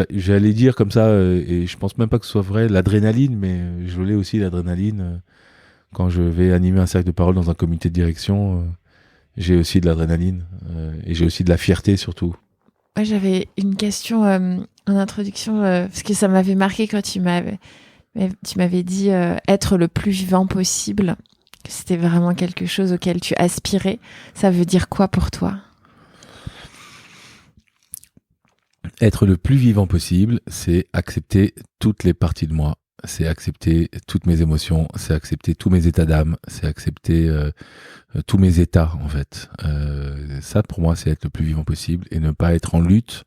J'allais dire comme ça, et je pense même pas que ce soit vrai, l'adrénaline, mais je l'ai aussi, l'adrénaline. Quand je vais animer un cercle de parole dans un comité de direction, j'ai aussi de l'adrénaline, et j'ai aussi de la fierté surtout. Moi, j'avais une question en introduction, parce que ça m'avait marqué quand tu m'avais dit être le plus vivant possible, que c'était vraiment quelque chose auquel tu aspirais. Ça veut dire quoi pour toi ? Être le plus vivant possible, c'est accepter toutes les parties de moi. C'est accepter toutes mes émotions, c'est accepter tous mes états d'âme, c'est accepter tous mes états, en fait. Ça, pour moi, c'est être le plus vivant possible et ne pas être en lutte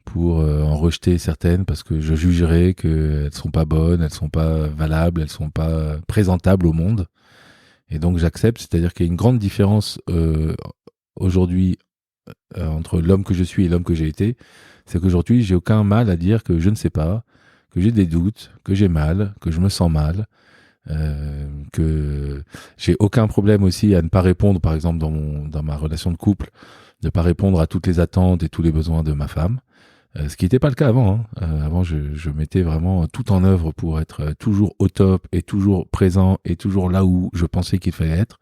pour en rejeter certaines parce que je jugerais qu'elles sont pas bonnes, elles sont pas valables, elles sont pas présentables au monde. Et donc, j'accepte, c'est-à-dire qu'il y a une grande différence aujourd'hui entre l'homme que je suis et l'homme que j'ai été. C'est qu'aujourd'hui, j'ai aucun mal à dire que je ne sais pas, que j'ai des doutes, que j'ai mal, que je me sens mal, que j'ai aucun problème aussi à ne pas répondre, par exemple, dans ma relation de couple, de ne pas répondre à toutes les attentes et tous les besoins de ma femme. Ce qui n'était pas le cas avant. Avant, je mettais vraiment tout en œuvre pour être toujours au top et toujours présent et toujours là où je pensais qu'il fallait être.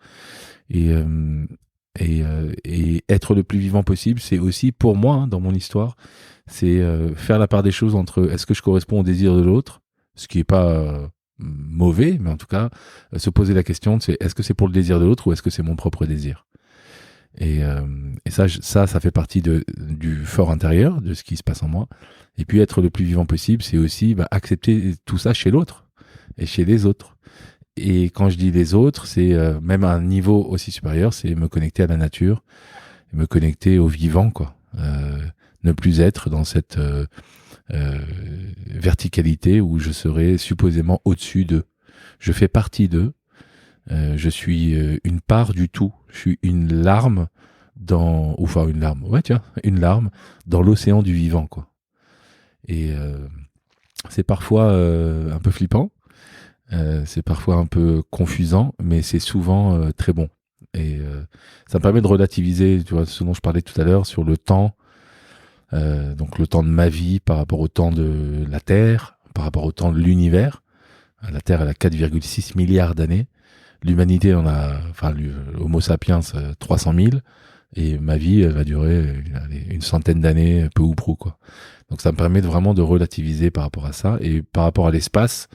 Et être le plus vivant possible, c'est aussi pour moi, dans mon histoire, c'est faire la part des choses entre est-ce que je corresponds au désir de l'autre, ce qui n'est pas mauvais, mais en tout cas, se poser la question, c'est est-ce que c'est pour le désir de l'autre ou est-ce que c'est mon propre désir ? Et ça fait partie du fort intérieur, de ce qui se passe en moi. Et puis être le plus vivant possible, c'est aussi accepter tout ça chez l'autre et chez les autres. Et quand je dis les autres, c'est même à un niveau aussi supérieur, c'est me connecter à la nature, me connecter au vivant, quoi. Ne plus être dans cette verticalité où je serais supposément au-dessus d'eux. Je fais partie d'eux. Je suis une part du tout. Je suis une larme une larme dans l'océan du vivant, quoi. Et c'est parfois un peu flippant. C'est parfois un peu confusant, mais c'est souvent très bon. Et ça me permet de relativiser, tu vois, ce dont je parlais tout à l'heure sur le temps, donc le temps de ma vie par rapport au temps de la Terre, par rapport au temps de l'univers. La Terre, elle a 4,6 milliards d'années. L'humanité Homo sapiens, 300 000. Et ma vie, elle va durer une centaine d'années, peu ou prou, quoi. Donc ça me permet vraiment de relativiser par rapport à ça. Et par rapport à l'espace,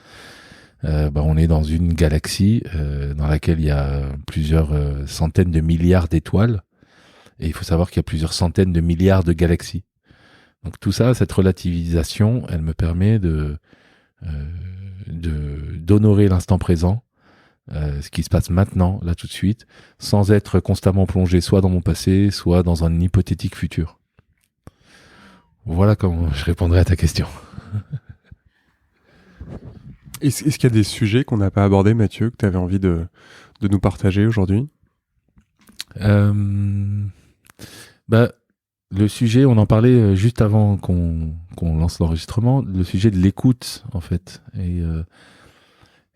on est dans une galaxie dans laquelle il y a plusieurs centaines de milliards d'étoiles. Et il faut savoir qu'il y a plusieurs centaines de milliards de galaxies. Donc tout ça, cette relativisation, elle me permet d'honorer l'instant présent, ce qui se passe maintenant, là tout de suite, sans être constamment plongé soit dans mon passé, soit dans un hypothétique futur. Voilà comment je répondrai à ta question. Est-ce qu'il y a des sujets qu'on n'a pas abordés, Mathieu, que tu avais envie de nous partager aujourd'hui ? Le sujet, on en parlait juste avant qu'on lance l'enregistrement, le sujet de l'écoute, en fait. Et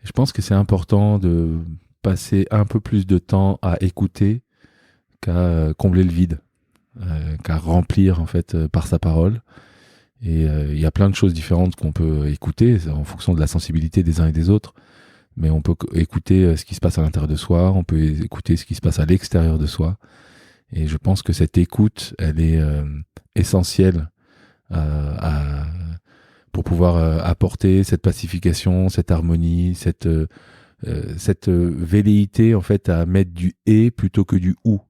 je pense que c'est important de passer un peu plus de temps à écouter qu'à combler le vide, qu'à remplir, en fait, par sa parole. Et il y a plein de choses différentes qu'on peut écouter en fonction de la sensibilité des uns et des autres. Mais on peut écouter ce qui se passe à l'intérieur de soi, on peut écouter ce qui se passe à l'extérieur de soi. Et je pense que cette écoute, elle est essentielle pour pouvoir apporter cette pacification, cette harmonie, cette velléité en fait à mettre du et plutôt que du ou.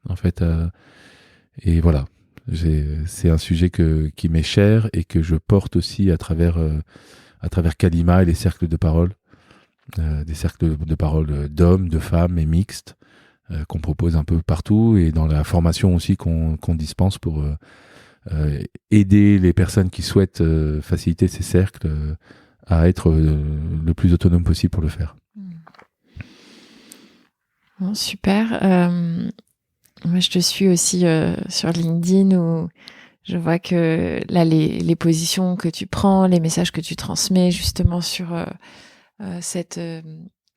En fait, et voilà, c'est un sujet qui m'est cher et que je porte aussi à travers Kalima et les cercles de parole, des cercles de parole d'hommes, de femmes et mixtes. qu'on propose un peu partout et dans la formation aussi qu'on dispense pour aider les personnes qui souhaitent faciliter ces cercles à être le plus autonome possible pour le faire. Bon, super. Moi, je te suis aussi sur LinkedIn où je vois que là, les positions que tu prends, les messages que tu transmets justement sur cette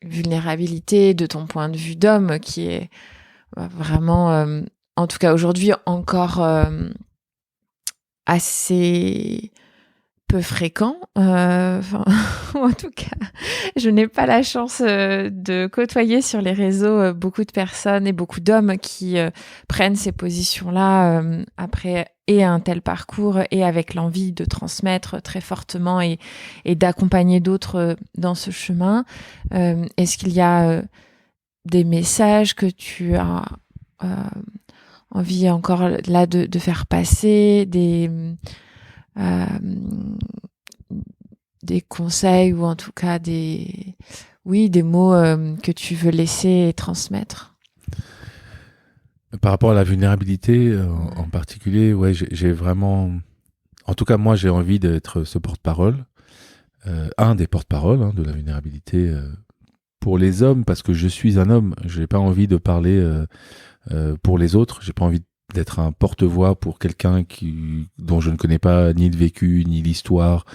vulnérabilité de ton point de vue d'homme qui est vraiment, en tout cas aujourd'hui, encore assez peu fréquent. En tout cas, je n'ai pas la chance de côtoyer sur les réseaux beaucoup de personnes et beaucoup d'hommes qui prennent ces positions-là après et un tel parcours et avec l'envie de transmettre très fortement et d'accompagner d'autres dans ce chemin. Est-ce qu'il y a des messages que tu as envie encore là de faire passer, des conseils ou en tout cas des mots que tu veux laisser et transmettre? Par rapport à la vulnérabilité en particulier, ouais, j'ai vraiment, en tout cas moi j'ai envie d'être ce porte-parole, un des porte-paroles de la vulnérabilité pour les hommes, parce que je suis un homme, j'ai pas envie de parler pour les autres, j'ai pas envie d'être un porte-voix pour quelqu'un dont je ne connais pas ni le vécu, ni l'histoire,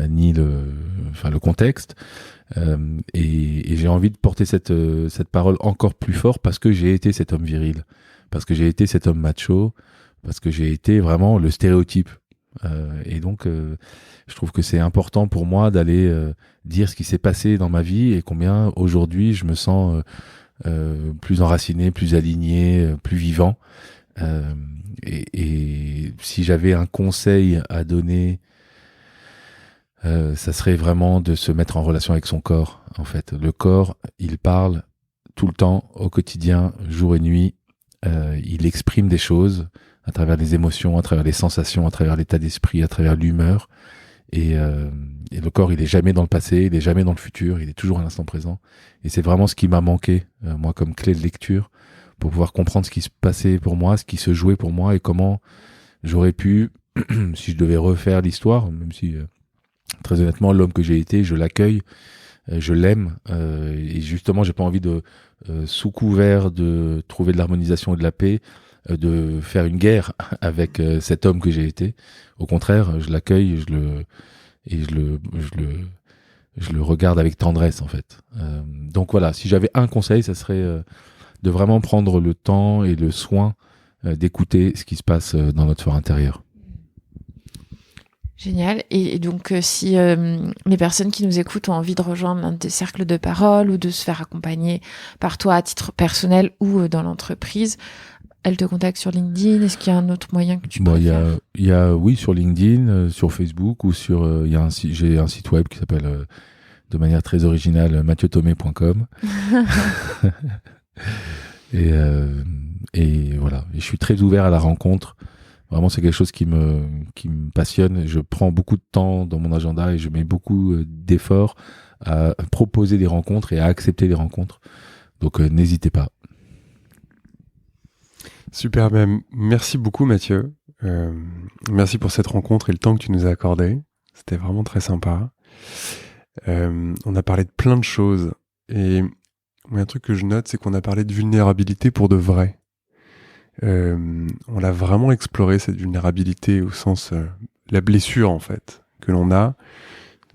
ni le contexte. Et j'ai envie de porter cette parole encore plus fort parce que j'ai été cet homme viril, parce que j'ai été cet homme macho, parce que j'ai été vraiment le stéréotype. Et donc, je trouve que c'est important pour moi d'aller dire ce qui s'est passé dans ma vie et combien aujourd'hui je me sens plus enraciné, plus aligné, plus vivant. Et si j'avais un conseil à donner, ça serait vraiment de se mettre en relation avec son corps. En fait, le corps, il parle tout le temps, au quotidien, jour et nuit. Il exprime des choses à travers les émotions, à travers les sensations, à travers l'état d'esprit, à travers l'humeur. Et le corps, il est jamais dans le passé, il est jamais dans le futur, il est toujours à l'instant présent. Et c'est vraiment ce qui m'a manqué, moi, comme clé de lecture, pour pouvoir comprendre ce qui se passait pour moi, ce qui se jouait pour moi et comment j'aurais pu, si je devais refaire l'histoire, même si, très honnêtement, l'homme que j'ai été, je l'accueille, je l'aime, et justement, j'ai pas envie de, sous couvert de trouver de l'harmonisation et de la paix, de faire une guerre avec cet homme que j'ai été. Au contraire, je l'accueille, je le regarde avec tendresse, en fait. Donc voilà, si j'avais un conseil, ça serait de vraiment prendre le temps et le soin d'écouter ce qui se passe dans notre fort intérieur. Génial. Et donc, si les personnes qui nous écoutent ont envie de rejoindre l'un des cercles de parole ou de se faire accompagner par toi à titre personnel ou dans l'entreprise, elles te contactent sur LinkedIn. Est-ce qu'il y a un autre moyen que tu préfères? Il y a, oui, sur LinkedIn, sur Facebook ou sur, j'ai un site web qui s'appelle de manière très originale mathieutomé.com. Et voilà. Et je suis très ouvert à la rencontre. Vraiment, c'est quelque chose qui me passionne. Je prends beaucoup de temps dans mon agenda et je mets beaucoup d'efforts à proposer des rencontres et à accepter les rencontres. Donc, n'hésitez pas. Super, merci beaucoup Mathieu. Merci pour cette rencontre et le temps que tu nous as accordé. C'était vraiment très sympa. On a parlé de plein de choses et un truc que je note, c'est qu'on a parlé de vulnérabilité pour de vrai. On l'a vraiment exploré, cette vulnérabilité au sens la blessure en fait que l'on a.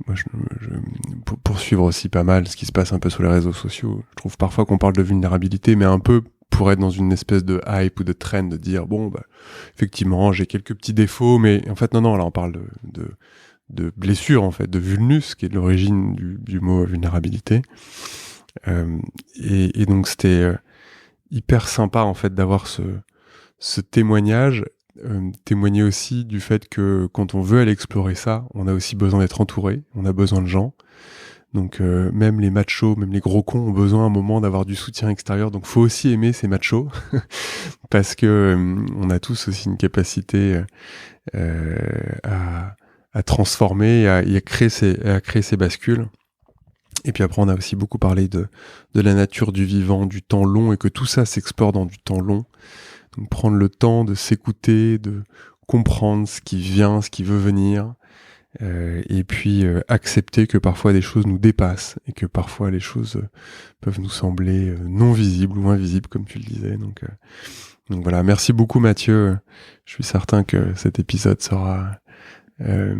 Moi, pour suivre aussi pas mal ce qui se passe un peu sur les réseaux sociaux, je trouve parfois qu'on parle de vulnérabilité, mais un peu pour être dans une espèce de hype ou de trend, de dire bon, effectivement, j'ai quelques petits défauts, mais en fait non, là on parle de blessure en fait, de vulnus, qui est l'origine du mot vulnérabilité. Et donc c'était hyper sympa en fait d'avoir ce témoignage, témoigner aussi du fait que quand on veut aller explorer ça, on a aussi besoin d'être entouré, on a besoin de gens. Donc même les machos, même les gros cons ont besoin à un moment d'avoir du soutien extérieur. Donc faut aussi aimer ces machos parce que on a tous aussi une capacité à transformer et à créer ces bascules. Et puis après, on a aussi beaucoup parlé de la nature du vivant, du temps long, et que tout ça s'explore dans du temps long. Donc prendre le temps de s'écouter, de comprendre ce qui vient, ce qui veut venir, et puis accepter que parfois des choses nous dépassent, et que parfois les choses peuvent nous sembler non visibles ou invisibles, comme tu le disais. Donc voilà, merci beaucoup Mathieu. Je suis certain que cet épisode sera un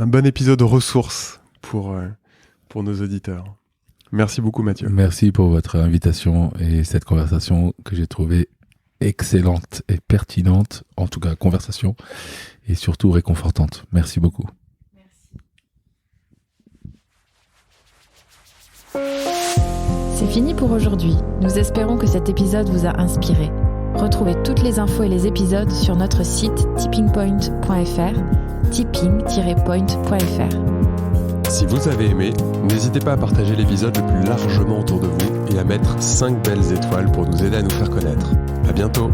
bon épisode ressource pour nos auditeurs. Merci beaucoup Mathieu. Merci pour votre invitation et cette conversation que j'ai trouvée excellente et pertinente, en tout cas conversation, et surtout réconfortante. Merci beaucoup. C'est fini pour aujourd'hui. Nous espérons que cet épisode vous a inspiré. Retrouvez toutes les infos et les épisodes sur notre site tippingpoint.fr, tipping-point.fr. Si vous avez aimé, n'hésitez pas à partager l'épisode le plus largement autour de vous et à mettre 5 belles étoiles pour nous aider à nous faire connaître. À bientôt!